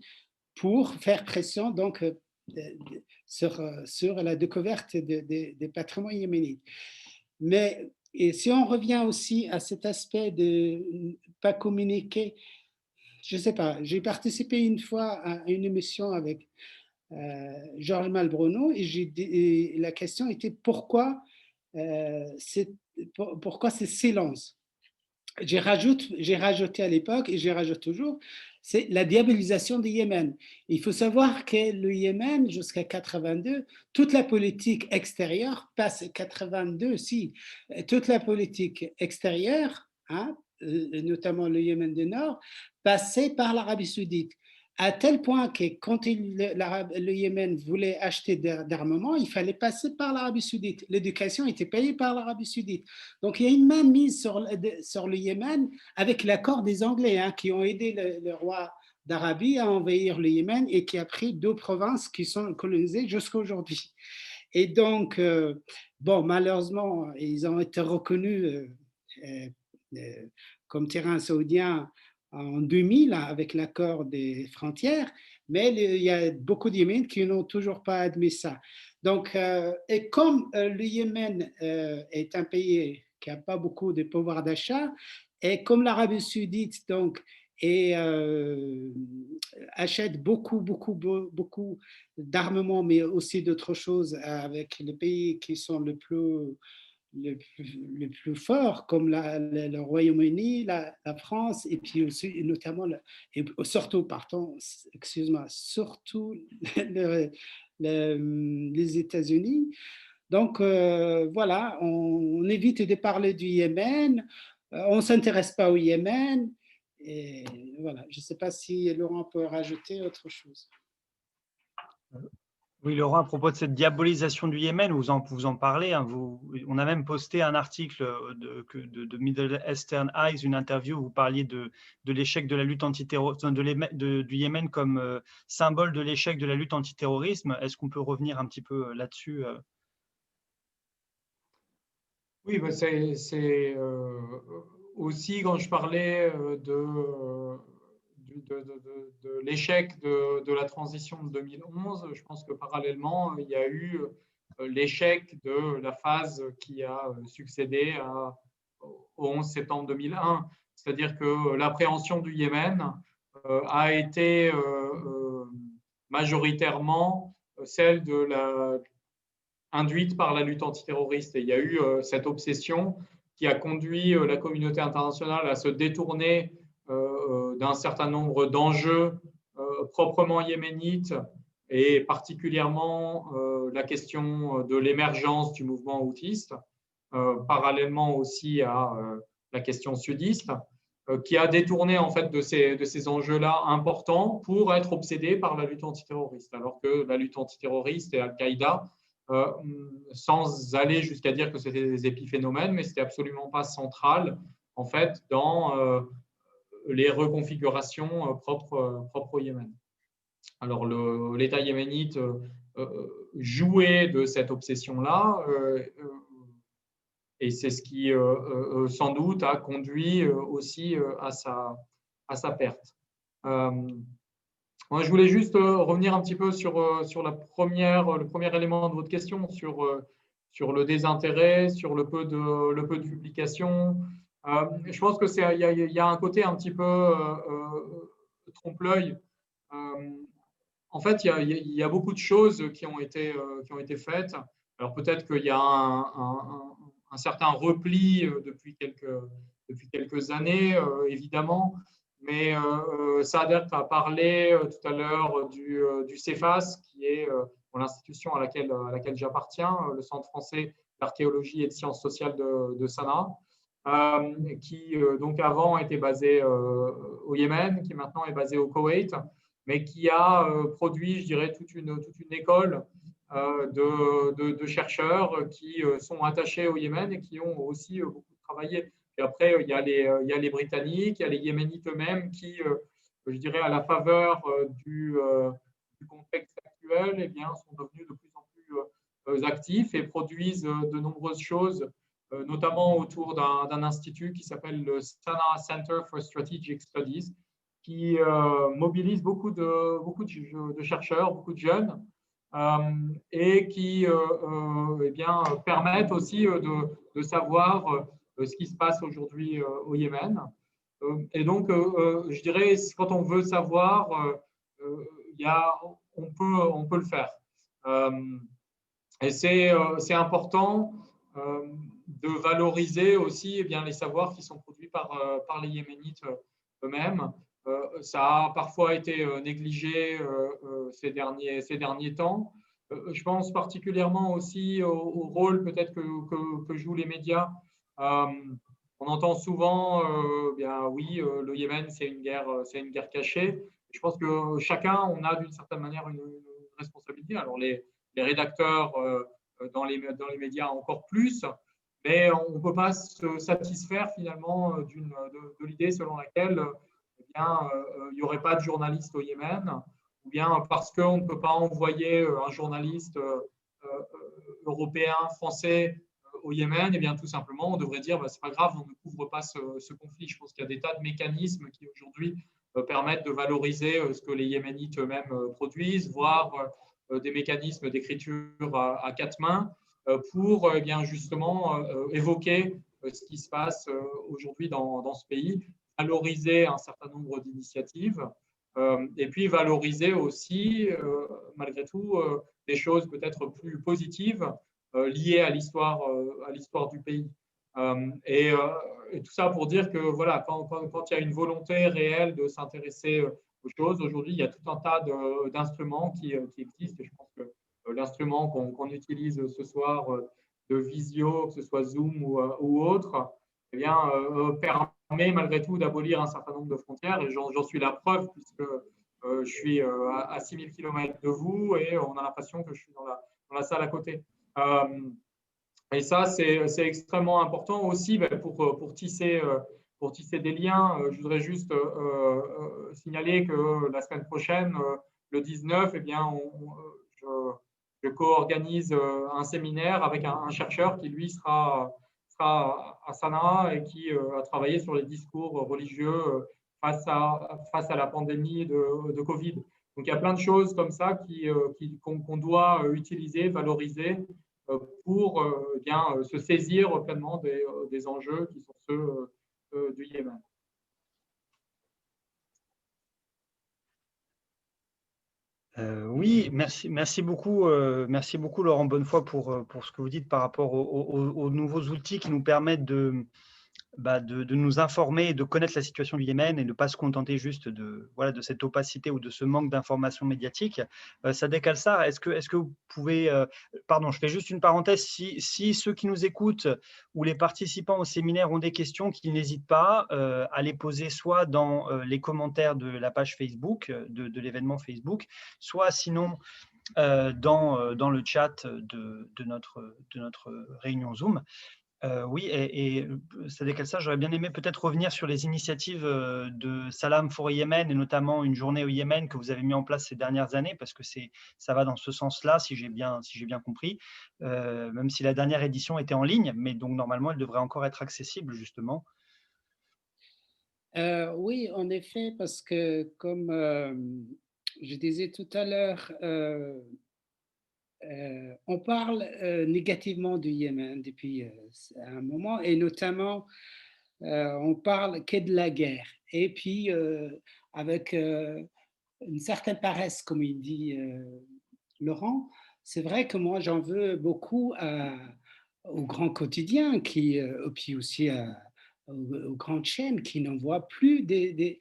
pour faire pression donc sur la découverte des patrimoines yéménites. Mais et si on revient aussi à cet aspect de ne pas communiquer, je ne sais pas, j'ai participé une fois à une émission avec Georges Malbruno et la question était pourquoi ce silence. J'ai rajouté à l'époque et j'ai rajouté toujours, c'est la diabolisation du Yémen. Il faut savoir que le Yémen, jusqu'à 82, toute la politique extérieure passe 82, toute la politique extérieure, notamment le Yémen du Nord, passait par l'Arabie saoudite. À tel point que quand le Yémen voulait acheter d'armement, il fallait passer par l'Arabie saoudite. L'éducation était payée par l'Arabie saoudite. Donc il y a une mainmise sur le Yémen avec l'accord des Anglais qui ont aidé le roi d'Arabie à envahir le Yémen et qui a pris 2 provinces qui sont colonisées jusqu'à aujourd'hui. Et donc, malheureusement, ils ont été reconnus comme terrain saoudien en 2000 avec l'accord des frontières, mais il y a beaucoup de Yéménites qui n'ont toujours pas admis ça. Donc, et comme le Yémen est un pays qui n'a pas beaucoup de pouvoir d'achat, et comme l'Arabie saoudite donc achète beaucoup d'armements, mais aussi d'autres choses avec les pays qui sont le plus fort, comme le Royaume-Uni, la France, et puis aussi, et notamment, surtout les États-Unis. Donc, voilà, on évite de parler du Yémen, on ne s'intéresse pas au Yémen, et voilà, je ne sais pas si Laurent peut rajouter autre chose. Oui, Laurent, à propos de cette diabolisation du Yémen, vous en parlez. On a même posté un article de Middle Eastern Eyes, une interview où vous parliez de l'échec de la lutte antiterroriste, du Yémen comme symbole de l'échec de la lutte antiterrorisme. Est-ce qu'on peut revenir un petit peu là-dessus? Oui, c'est aussi quand je parlais de l'échec de la transition de 2011, je pense que parallèlement, il y a eu l'échec de la phase qui a succédé au 11 septembre 2001. C'est-à-dire que l'appréhension du Yémen a été majoritairement celle induite par la lutte antiterroriste. Et il y a eu cette obsession qui a conduit la communauté internationale à se détourner d'un certain nombre d'enjeux proprement yéménites et particulièrement la question de l'émergence du mouvement houthiste, parallèlement aussi à la question sudiste. qui a détourné en fait de ces enjeux-là importants pour être obsédé par la lutte antiterroriste, alors que la lutte antiterroriste et Al-Qaïda, sans aller jusqu'à dire que c'était des épiphénomènes, mais c'était absolument pas central en fait dans les reconfigurations propres au Yémen. Alors l'État yéménite jouait de cette obsession-là. Et c'est ce qui, sans doute, a conduit aussi à sa perte. Moi, je voulais juste revenir un petit peu sur le premier élément de votre question, sur le désintérêt, sur le peu de publications. Je pense que il y a un côté un petit peu trompe-l'œil. En fait, il y a beaucoup de choses qui ont été faites. Alors peut-être qu'il y a un certain repli depuis quelques années, évidemment. Mais Saadek a parlé tout à l'heure du CEFAS, qui est l'institution à laquelle j'appartiens, le Centre français d'archéologie et de sciences sociales de Sanaa, qui donc avant était basé au Yémen, qui maintenant est basé au Koweït, mais qui a produit, je dirais, toute une école de chercheurs qui sont attachés au Yémen et qui ont aussi beaucoup travaillé. Et après, il y a les Britanniques, il y a les Yéménites eux-mêmes qui, je dirais, à la faveur du contexte actuel, eh bien, sont devenus de plus en plus actifs et produisent de nombreuses choses, notamment autour d'un institut qui s'appelle le Sanaa Center for Strategic Studies, qui mobilise beaucoup de chercheurs, beaucoup de jeunes, et qui eh bien, permettent aussi de savoir ce qui se passe aujourd'hui au Yémen. Et donc, je dirais, quand on veut savoir, on peut le faire. Et c'est important de valoriser aussi eh bien, les savoirs qui sont produits par les Yéménites eux-mêmes. Ça a parfois été négligé ces derniers temps. Je pense particulièrement aussi au rôle peut-être que jouent les médias. On entend souvent, bien oui, le Yémen c'est une guerre cachée. Je pense que chacun, on a d'une certaine manière une responsabilité. Alors les rédacteurs dans les médias encore plus, mais on ne peut pas se satisfaire finalement de l'idée selon laquelle eh bien, il n'y aurait pas de journalistes au Yémen, ou bien parce qu'on ne peut pas envoyer un journaliste européen, français au Yémen, et bien tout simplement, on devrait dire, bah, c'est pas grave, on ne couvre pas ce conflit. Je pense qu'il y a des tas de mécanismes qui aujourd'hui permettent de valoriser ce que les Yéménites eux-mêmes produisent, voire des mécanismes d'écriture à quatre mains pour eh bien justement évoquer ce qui se passe aujourd'hui dans ce pays, valoriser un certain nombre d'initiatives et puis valoriser aussi, malgré tout, des choses peut-être plus positives liées à l'histoire du pays. Et tout ça pour dire que voilà, quand il y a une volonté réelle de s'intéresser aux choses, aujourd'hui, il y a tout un tas d'instruments qui existent. Et je pense que l'instrument qu'on utilise ce soir de visio, que ce soit Zoom ou autre, eh bien, permet malgré tout d'abolir un certain nombre de frontières. Et j'en suis la preuve, puisque je suis à 6000 km de vous et on a l'impression que je suis dans la salle à côté. Et ça, c'est extrêmement important aussi pour tisser des liens. Je voudrais juste signaler que la semaine prochaine, le 19, eh bien, je co-organise un séminaire avec un chercheur qui, lui, sera à Sanaa et qui a travaillé sur les discours religieux face à la pandémie de Covid. Donc, il y a plein de choses comme ça qu'on doit utiliser, valoriser pour bien, se saisir pleinement des enjeux qui sont ceux du Yémen. Oui, merci beaucoup Laurent Bonnefoy pour ce que vous dites par rapport aux nouveaux outils qui nous permettent de nous informer et de connaître la situation du Yémen et ne pas se contenter juste de cette opacité ou de ce manque d'informations médiatiques. Sadek Alsar, est-ce que vous pouvez… pardon, je fais juste une parenthèse. Si ceux qui nous écoutent ou les participants au séminaire ont des questions, qu'ils n'hésitent pas à les poser soit dans les commentaires de la page Facebook, de l'événement Facebook, soit sinon dans le chat de notre réunion Zoom. Oui, et Sadek Alsar, j'aurais bien aimé peut-être revenir sur les initiatives de Salam for Yémen, et notamment une journée au Yémen que vous avez mis en place ces dernières années, parce que ça va dans ce sens-là, si j'ai bien compris, même si la dernière édition était en ligne, mais donc normalement, elle devrait encore être accessible, justement. Oui, en effet, parce que comme je disais tout à l'heure, on parle négativement du Yémen depuis un moment, et notamment on parle que de la guerre. Et puis avec une certaine paresse, comme il dit Laurent, c'est vrai que moi j'en veux beaucoup aux grands quotidiens puis aussi aux grandes chaînes qui n'envoient plus des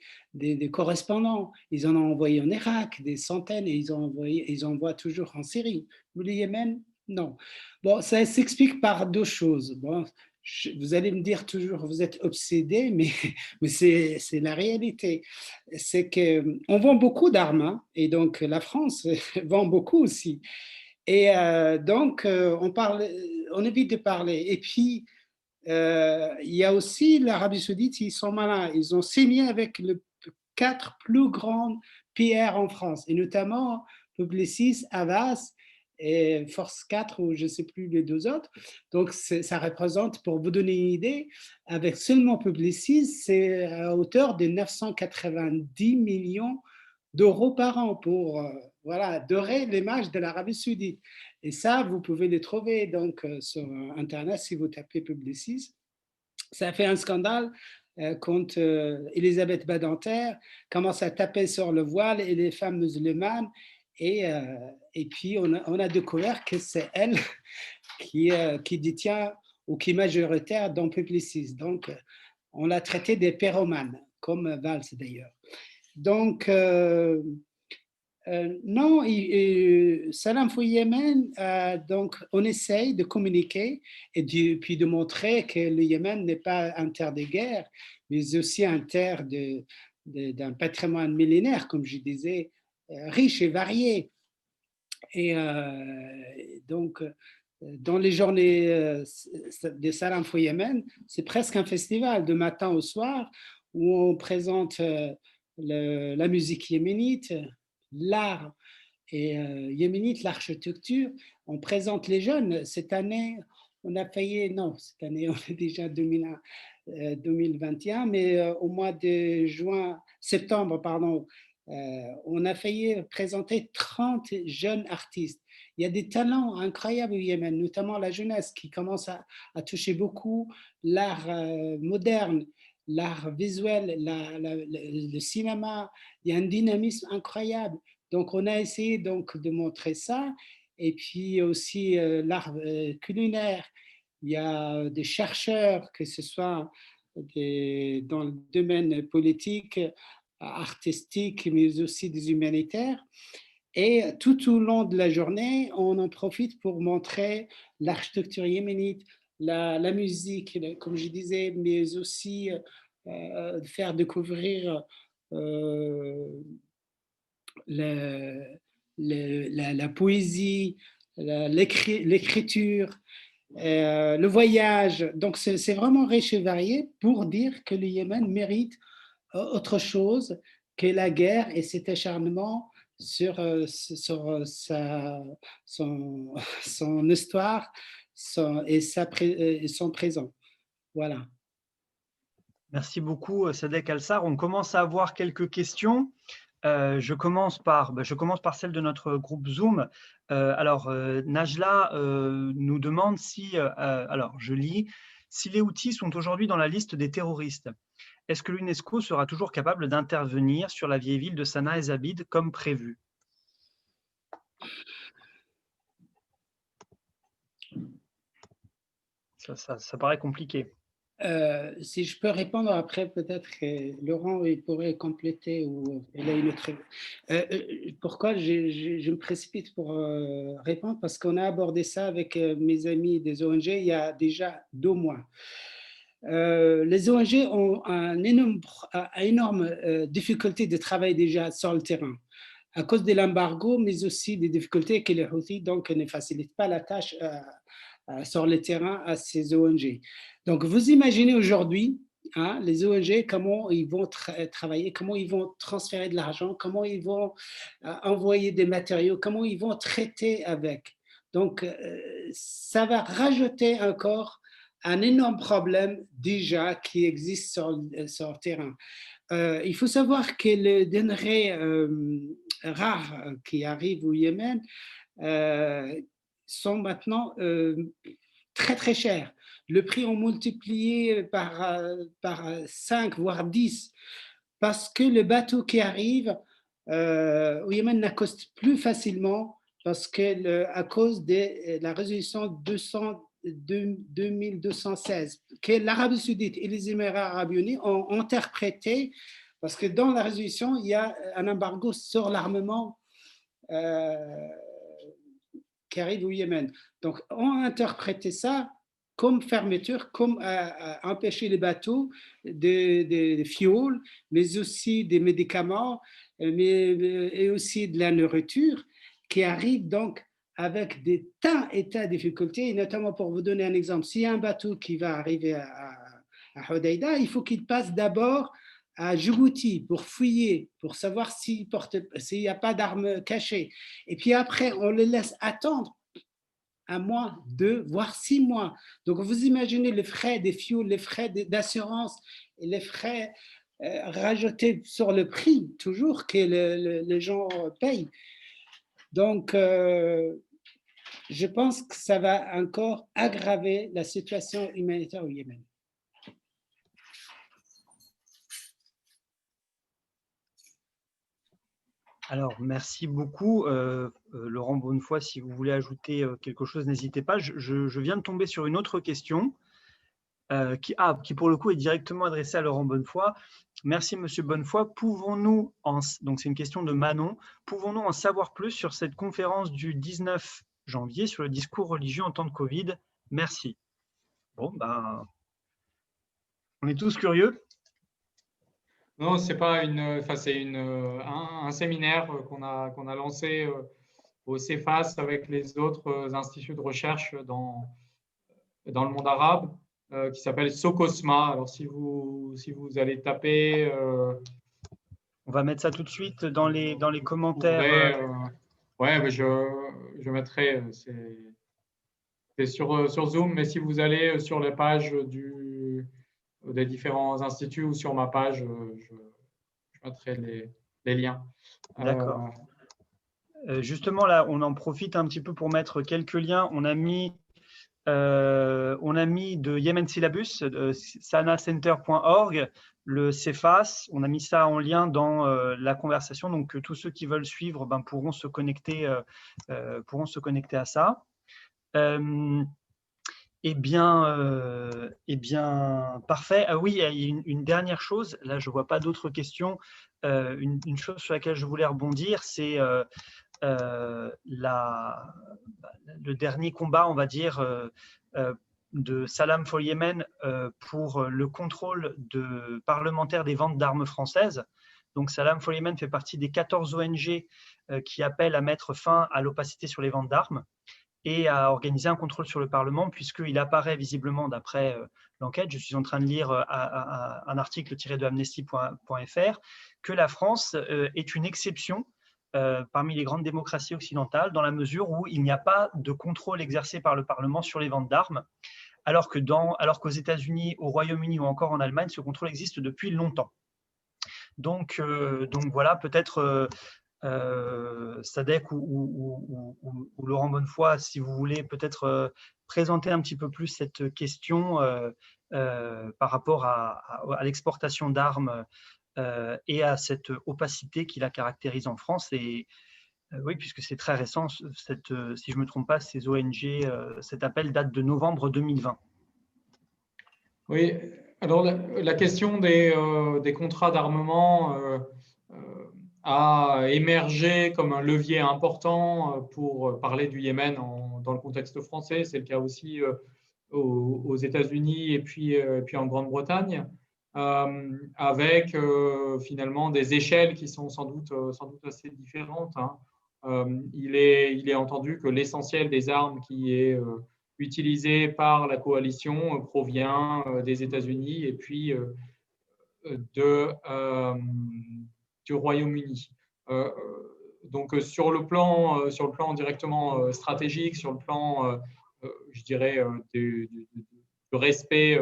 correspondants. Ils en ont envoyé en Irak des centaines, et ils envoient toujours en Syrie. Le Yémen, non. Bon, ça s'explique par deux choses. Bon, vous allez me dire toujours, vous êtes obsédé, mais c'est la réalité. C'est qu'on vend beaucoup d'armes, hein, et donc la France vend beaucoup aussi. Et donc, on évite de parler. Et puis, il y a aussi l'Arabie Saoudite, ils sont malins. Ils ont signé avec les 4 plus grandes PR en France, et notamment Publicis, Havas et Force 4, ou je ne sais plus les deux autres. Donc, ça représente, pour vous donner une idée, avec seulement Publicis, c'est à hauteur de 990 millions d'euros par an pour dorer l'image de l'Arabie Saoudite. Et ça, vous pouvez les trouver donc sur Internet si vous tapez Publicis. Ça a fait un scandale quand Elisabeth Badinter commence à taper sur le voile et les femmes musulmanes. Et puis, on a découvert que c'est elle qui détient ou qui est majoritaire dans Publicis. Donc, on l'a traité des pyromanes, comme Valls d'ailleurs. Donc, non, Salam for Yémen, donc on essaye de communiquer et puis de montrer que le Yémen n'est pas un terre de guerre, mais aussi un terre d'un patrimoine millénaire, comme je disais, riche et varié. Et donc, dans les journées de Salam for Yémen, c'est presque un festival de matin au soir où on présente la musique yéménite, l'art et yéménite, l'architecture. On présente les jeunes. Cette année, on a payé, non, cette année, on est déjà 2021, mais au mois de septembre, pardon, on a failli présenter 30 jeunes artistes. Il y a des talents incroyables au Yémen, notamment la jeunesse qui commence à toucher beaucoup l'art moderne, l'art visuel, le cinéma. Il y a un dynamisme incroyable. Donc, on a essayé donc de montrer ça. Et puis aussi l'art culinaire. Il y a des chercheurs, que ce soit dans le domaine politique, artistique, mais aussi des humanitaires. Et tout au long de la journée, on en profite pour montrer l'architecture yéménite, la musique, comme je disais, mais aussi faire découvrir la poésie, l'écriture, le voyage. Donc, c'est vraiment riche et varié pour dire que le Yémen mérite autre chose que la guerre et cet acharnement sur son histoire et son présent. Voilà. Merci beaucoup, Sadek Alsar. On commence à avoir quelques questions. Je commence par celle de notre groupe Zoom. Alors, Najla nous demande si, alors je lis, si les Houthis sont aujourd'hui dans la liste des terroristes, est-ce que l'UNESCO sera toujours capable d'intervenir sur la vieille ville de Sanaa et Zabid comme prévu? Ça paraît compliqué. Si je peux répondre après, peut-être que Laurent il pourrait compléter ou il a une autre. Pourquoi je me précipite pour répondre? Parce qu'on a abordé ça avec mes amis des ONG il y a déjà 2 mois. Les ONG ont énorme difficulté de travail déjà sur le terrain à cause de l'embargo, mais aussi des difficultés que les Houthis donc, ne facilitent pas la tâche sur le terrain à ces ONG. Donc, vous imaginez aujourd'hui les ONG, comment ils vont travailler, comment ils vont transférer de l'argent, comment ils vont envoyer des matériaux, comment ils vont traiter avec. Donc, ça va rajouter encore un énorme problème déjà qui existe sur le terrain. Il faut savoir que les denrées rares qui arrivent au Yémen sont maintenant très très chères. Le prix ont multiplié par 5 voire 10 parce que le bateau qui arrive au Yémen n'accoste plus facilement parce que à cause de la résolution 2216 que l'Arabie Saoudite et les Émirats Arabes Unis ont interprété, parce que dans la résolution, il y a un embargo sur l'armement qui arrive au Yémen. Donc, on a interprété ça comme fermeture, comme empêcher les bateaux de fioul, mais aussi des médicaments, et aussi de la nourriture qui arrive donc avec des tas et tas de difficultés, et notamment pour vous donner un exemple, s'il y a un bateau qui va arriver à Hodeïda, il faut qu'il passe d'abord à Djibouti pour fouiller, pour savoir s'il n'y a pas d'armes cachées. Et puis après, on le laisse attendre 1 mois, 2, voire 6 mois. Donc vous imaginez les frais des fuels, les frais d'assurance et les frais rajoutés sur le prix, toujours que les gens payent. Donc, je pense que ça va encore aggraver la situation humanitaire au Yémen. Alors, merci beaucoup. Laurent Bonnefoy, si vous voulez ajouter quelque chose, n'hésitez pas. Je viens de tomber sur une autre question qui pour le coup est directement adressée à Laurent Bonnefoy. Merci Monsieur Bonnefoy. Donc c'est une question de Manon, pouvons-nous en savoir plus sur cette conférence du 19 janvier sur le discours religieux en temps de Covid? Merci. Bon, ben, on est tous curieux. Non, c'est pas c'est un séminaire qu'on a lancé au CEFAS avec les autres instituts de recherche dans le monde arabe, qui s'appelle SOCOSMA. Alors, si vous allez taper. On va mettre ça tout de suite dans les commentaires. Ouais, mais je mettrai. C'est sur Zoom, mais si vous allez sur les pages des différents instituts ou sur ma page, je mettrai les liens. D'accord. Justement, là, on en profite un petit peu pour mettre quelques liens. On a mis de Yemen Syllabus, sanacenter.org, le CEFAS. On a mis ça en lien dans la conversation. Donc, tous ceux qui veulent suivre pourront se connecter à ça. Eh bien, parfait. Ah oui, il y a une dernière chose. Là, je ne vois pas d'autres questions. Une chose sur laquelle je voulais rebondir, c'est le dernier combat, on va dire, de Salam for Yemen pour le contrôle parlementaire des ventes d'armes françaises. Donc, Salam for Yemen fait partie des 14 ONG qui appellent à mettre fin à l'opacité sur les ventes d'armes et à organiser un contrôle sur le Parlement, puisqu'il apparaît visiblement, d'après l'enquête, je suis en train de lire un article tiré de amnesty.fr, que la France est une exception parmi les grandes démocraties occidentales, dans la mesure où il n'y a pas de contrôle exercé par le Parlement sur les ventes d'armes, alors qu'aux États-Unis, au Royaume-Uni ou encore en Allemagne, ce contrôle existe depuis longtemps. Donc voilà, peut-être Sadek ou Laurent Bonnefoy, si vous voulez peut-être présenter un petit peu plus cette question par rapport à l'exportation d'armes et à cette opacité qui la caractérise en France. Et oui, puisque c'est très récent, si je ne me trompe pas, ces ONG, cet appel date de novembre 2020. Oui, alors la question des contrats d'armement a émergé comme un levier important pour parler du Yémen dans le contexte français. C'est le cas aussi aux États-Unis et puis en Grande-Bretagne, avec finalement des échelles qui sont sans doute assez différentes, hein. Il est entendu que l'essentiel des armes qui est utilisé par la coalition provient des États-Unis et puis de, du Royaume-Uni. Donc sur le plan directement stratégique, sur le plan, je dirais, du respect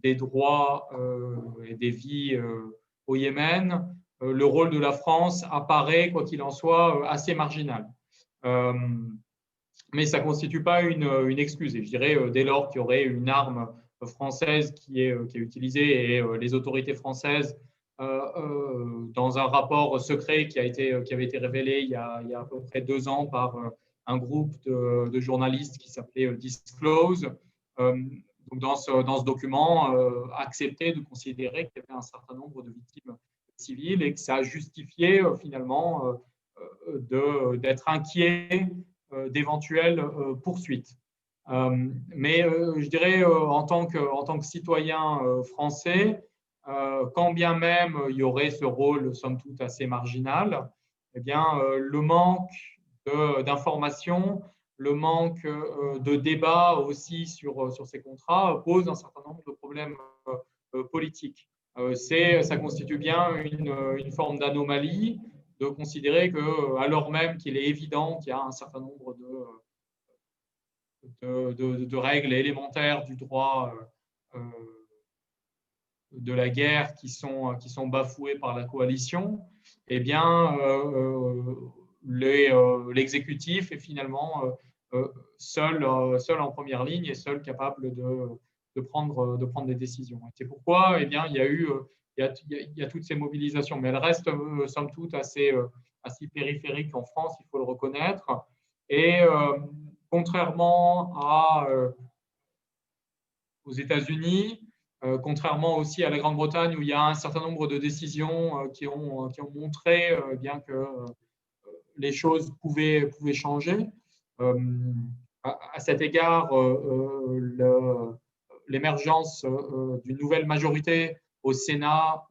des droits et des vies au Yémen, le rôle de la France apparaît, quoi qu'il en soit, assez marginal. Mais ça ne constitue pas une excuse. Et je dirais, dès lors qu'il y aurait une arme française qui est utilisée et les autorités françaises, dans un rapport secret qui avait été révélé il y a à peu près 2 ans par un groupe de journalistes qui s'appelait Disclose, donc dans ce document, accepté de considérer qu'il y avait un certain nombre de victimes civiles et que ça justifiait finalement d'être inquiet d'éventuelles poursuites. Mais je dirais, en tant que citoyen français, quand bien même il y aurait ce rôle, somme toute, assez marginal, eh bien, le manque d'informations, le manque de débat aussi sur ces contrats pose un certain nombre de problèmes politiques. Ça constitue bien une forme d'anomalie de considérer que, alors même qu'il est évident qu'il y a un certain nombre de règles élémentaires du droit de la guerre qui sont bafouées par la coalition, eh bien, l'exécutif est finalement seul en première ligne et seul capable de prendre des décisions. C'est pourquoi eh bien, il y a toutes ces mobilisations, mais elles restent somme toute assez périphériques en France, il faut le reconnaître. Et contrairement aux États-Unis, contrairement aussi à la Grande-Bretagne où il y a un certain nombre de décisions qui ont montré bien que les choses pouvaient changer. À cet égard, l'émergence d'une nouvelle majorité au Sénat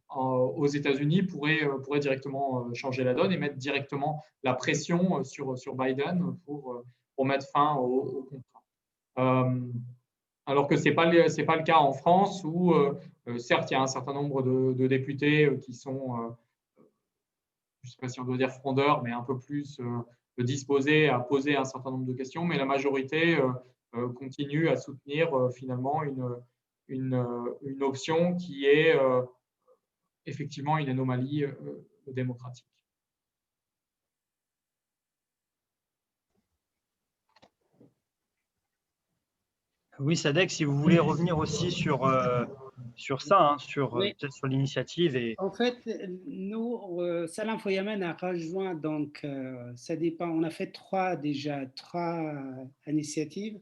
aux États-Unis pourrait directement changer la donne et mettre directement la pression sur Biden pour mettre fin au contrat. Alors que ce n'est pas le cas en France où, certes, il y a un certain nombre de députés qui sont, je ne sais pas si on doit dire frondeurs, mais un peu plus disposés à poser un certain nombre de questions, mais la majorité continue à soutenir finalement une option qui est effectivement une anomalie démocratique. Oui, Sadek, si vous voulez revenir aussi sur ça, hein, Oui. peut-être sur l'initiative. En fait, nous, Salam for Yemen a rejoint, donc ça dépend, on a fait trois initiatives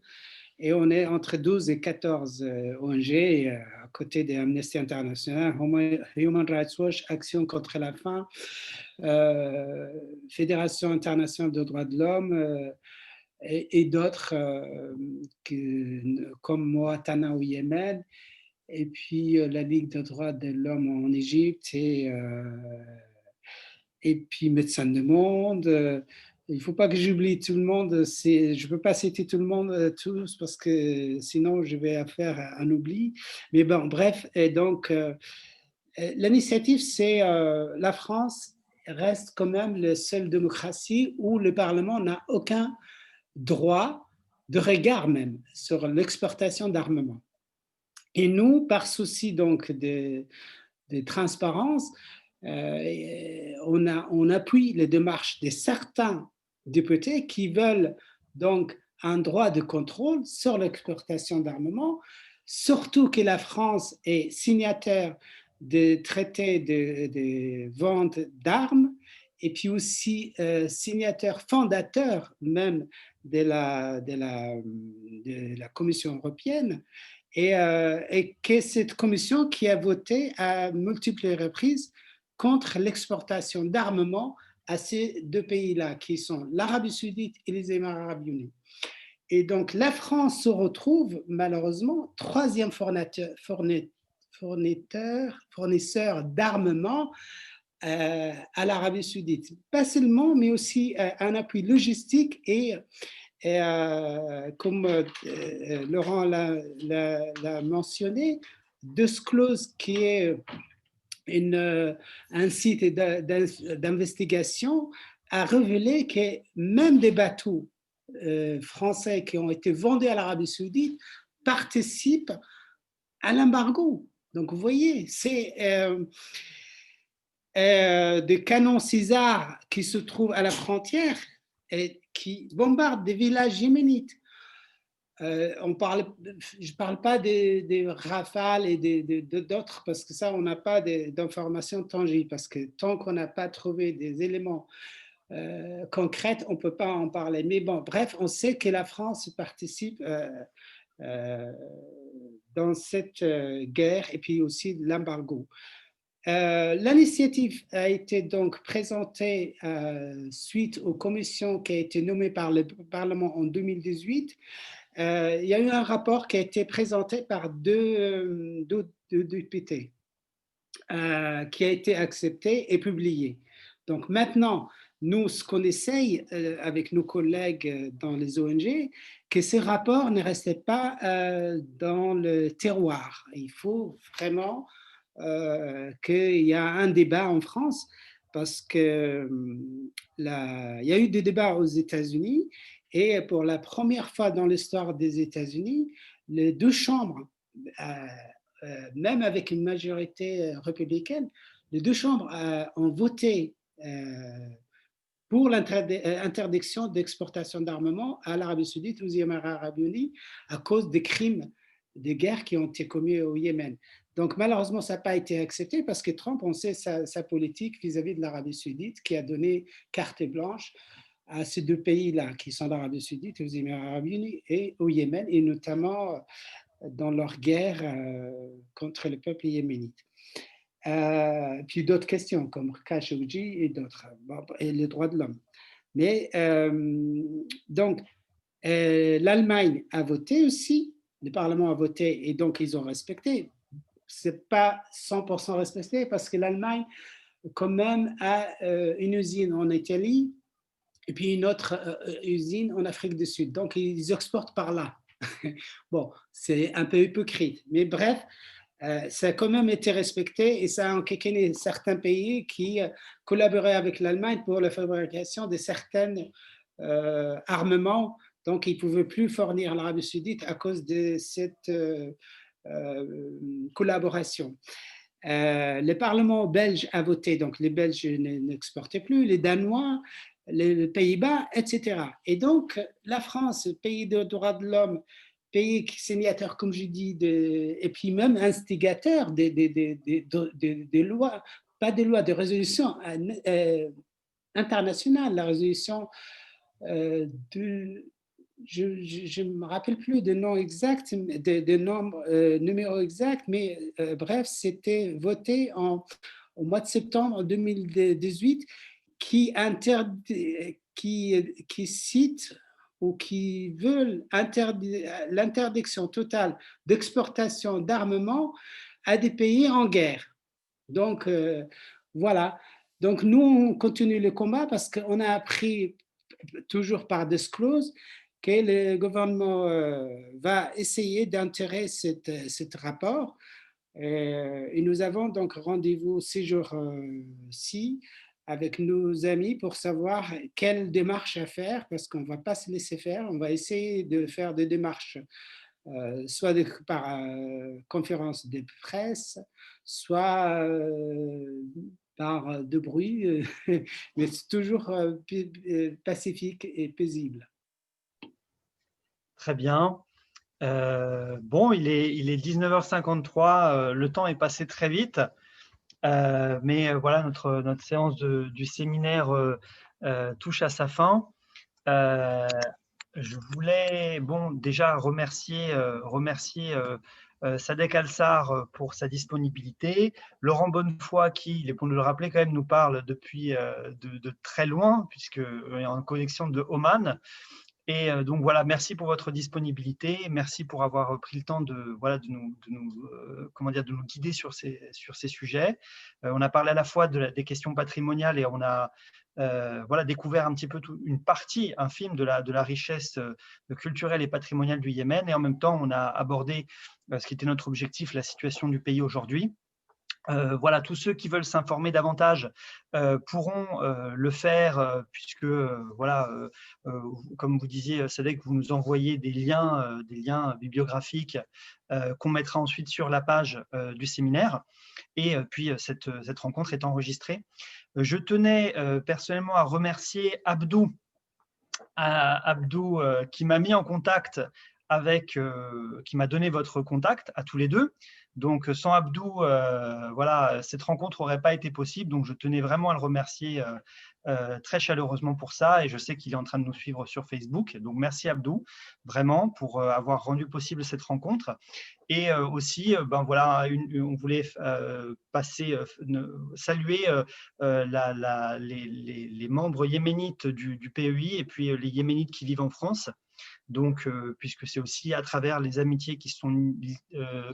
et on est entre 12 et 14 ONG à côté des Amnesty International, Human Rights Watch, Action contre la faim, Fédération internationale des droits de l'homme et d'autres comme Moatana au Yémen. Et puis la Ligue des droits de l'homme en Égypte et puis Médecins du Monde. Il ne faut pas que j'oublie tout le monde. Je ne peux pas citer tout le monde, tous, parce que sinon je vais faire un oubli. Mais bon, bref, et donc l'initiative, c'est la France reste quand même la seule démocratie où le Parlement n'a aucun droit de regard même sur l'exportation d'armement. Et nous, par souci donc de transparence, on appuie les démarches de certains députés qui veulent donc un droit de contrôle sur l'exportation d'armement, surtout que la France est signataire des traités de vente d'armes et puis aussi signataire fondateur même de la Commission européenne. et que cette commission qui a voté à multiples reprises contre l'exportation d'armement à ces deux pays-là, qui sont l'Arabie Saoudite et les Émirats Arabes Unis. Et donc, la France se retrouve malheureusement troisième fournisseur d'armement à l'Arabie Saoudite. Pas seulement, mais aussi un appui logistique et comme Laurent l'a mentionné, Disclose, qui est un site d'investigation, a révélé que même des bateaux français qui ont été vendus à l'Arabie Saoudite participent à l'embargo. Donc, vous voyez, c'est des canons César qui se trouvent à la frontière et qui bombardent des villages yéménites. Je ne parle pas des Rafales et d'autres, parce que ça, on n'a pas d'informations tangibles, parce que tant qu'on n'a pas trouvé des éléments concrets, on ne peut pas en parler. Mais bon, bref, on sait que la France participe dans cette guerre et puis aussi l'embargo. L'initiative a été donc présentée suite aux commissions qui a été nommée par le Parlement en 2018. Il y a eu un rapport qui a été présenté par deux députés qui a été accepté et publié. Donc maintenant, nous, ce qu'on essaye avec nos collègues dans les ONG, que ces rapports ne restent pas dans le terroir. Il faut vraiment qu'il y a un débat en France, parce qu'il y a eu des débats aux États-Unis, et pour la première fois dans l'histoire des États-Unis, les deux chambres, même avec une majorité républicaine, les deux chambres ont voté pour l'interdiction d'exportation d'armement à l'Arabie Saoudite, aux Émirats Arabes Unis, à cause des crimes de guerre qui ont été commis au Yémen. Donc, malheureusement, ça n'a pas été accepté parce que Trump, on sait sa politique vis-à-vis de l'Arabie Saoudite, qui a donné carte blanche à ces deux pays-là, qui sont l'Arabie Saoudite, aux Émirats Arabes Unis et au Yémen, et notamment dans leur guerre contre le peuple yéménite. Puis d'autres questions comme Khashoggi et d'autres, et les droits de l'homme. Mais donc, l'Allemagne a voté aussi, le Parlement a voté et donc ils ont respecté. Ce n'est pas 100% respecté parce que l'Allemagne, quand même, a une usine en Italie et puis une autre usine en Afrique du Sud. Donc, ils exportent par là. Bon, c'est un peu hypocrite. Mais bref, ça a quand même été respecté et ça a enquiquinné certains pays qui collaboraient avec l'Allemagne pour la fabrication de certains armements. Donc, ils ne pouvaient plus fournir l'Arabie Saoudite à cause de cette collaboration. Le Parlement belge a voté, donc les Belges n'exportaient plus, les Danois, les Pays-Bas, etc. Et donc, la France, pays de droits de l'homme, pays signataire, comme je dis, et puis même instigateur des lois, pas des lois, des résolutions internationales, la résolution je ne me rappelle plus de nom exact, de numéro exact, mais bref, c'était voté au mois de septembre 2018 qui cite ou qui veulent l'interdiction totale d'exportation d'armement à des pays en guerre. Donc, voilà. Donc, nous, on continue le combat parce qu'on a appris, toujours par Disclose, que le gouvernement va essayer d'enterrer cet rapport. Et nous avons donc rendez-vous ces jours-ci avec nos amis pour savoir quelle démarche à faire, parce qu'on ne va pas se laisser faire. On va essayer de faire des démarches, soit par conférence de presse, soit par de bruit, mais c'est toujours pacifique et paisible. Très bien. Bon, il est 19h53, le temps est passé très vite, mais voilà, notre séance du séminaire touche à sa fin. Je voulais déjà remercier Sadek Alsar pour sa disponibilité, Laurent Bonnefoy qui, il est bon de le rappeler quand même, nous parle depuis de très loin, puisqu'il est en connexion de Oman. Et donc voilà, merci pour votre disponibilité, merci pour avoir pris le temps de nous guider sur ces sujets. On a parlé à la fois des questions patrimoniales et on a découvert un petit peu une partie infime de la richesse culturelle et patrimoniale du Yémen, et en même temps on a abordé ce qui était notre objectif, la situation du pays aujourd'hui. Voilà, tous ceux qui veulent s'informer davantage pourront le faire, puisque comme vous disiez, Sadek, vous nous envoyez des liens bibliographiques qu'on mettra ensuite sur la page du séminaire. Et puis cette rencontre est enregistrée. Je tenais personnellement à remercier Abdou qui m'a mis en contact qui m'a donné votre contact à tous les deux. Donc, sans Abdou, cette rencontre n'aurait pas été possible. Donc, je tenais vraiment à le remercier très chaleureusement pour ça. Et je sais qu'il est en train de nous suivre sur Facebook. Donc, merci Abdou, vraiment, pour avoir rendu possible cette rencontre. Et aussi, on voulait saluer les membres yéménites du PEI et puis les yéménites qui vivent en France. Donc, puisque c'est aussi à travers les amitiés qui sont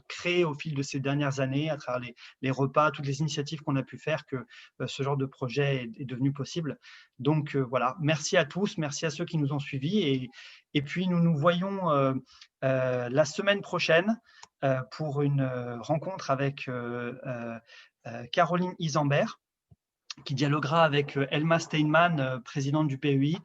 créées au fil de ces dernières années, à travers les repas, toutes les initiatives qu'on a pu faire, que ce genre de projet est devenu possible. Donc, voilà, merci à tous, merci à ceux qui nous ont suivis. Et puis, nous nous voyons la semaine prochaine pour une rencontre avec Caroline Isambert, qui dialoguera avec Elma Steinman, présidente du PEI,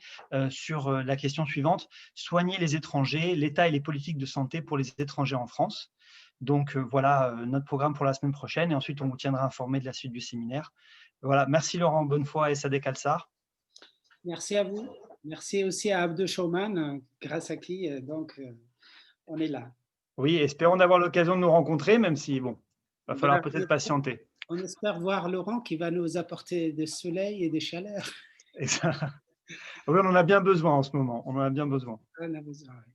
sur la question suivante: soigner les étrangers, l'État et les politiques de santé pour les étrangers en France. Donc voilà notre programme pour la semaine prochaine, et ensuite on vous tiendra informé de la suite du séminaire. Voilà, merci Laurent Bonnefoy et Sadek Alsar. Merci à vous. Merci aussi à Abdou Chouman, grâce à qui on est là. Oui, espérons d'avoir l'occasion de nous rencontrer, même si il va falloir peut-être patienter. On espère voir Laurent qui va nous apporter du soleil et de chaleur. Et ça, oui, on en a bien besoin en ce moment. On en a bien besoin. On a besoin, oui.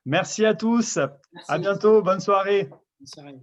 Merci à tous. Merci. À bientôt. Bonne soirée. Bonne soirée.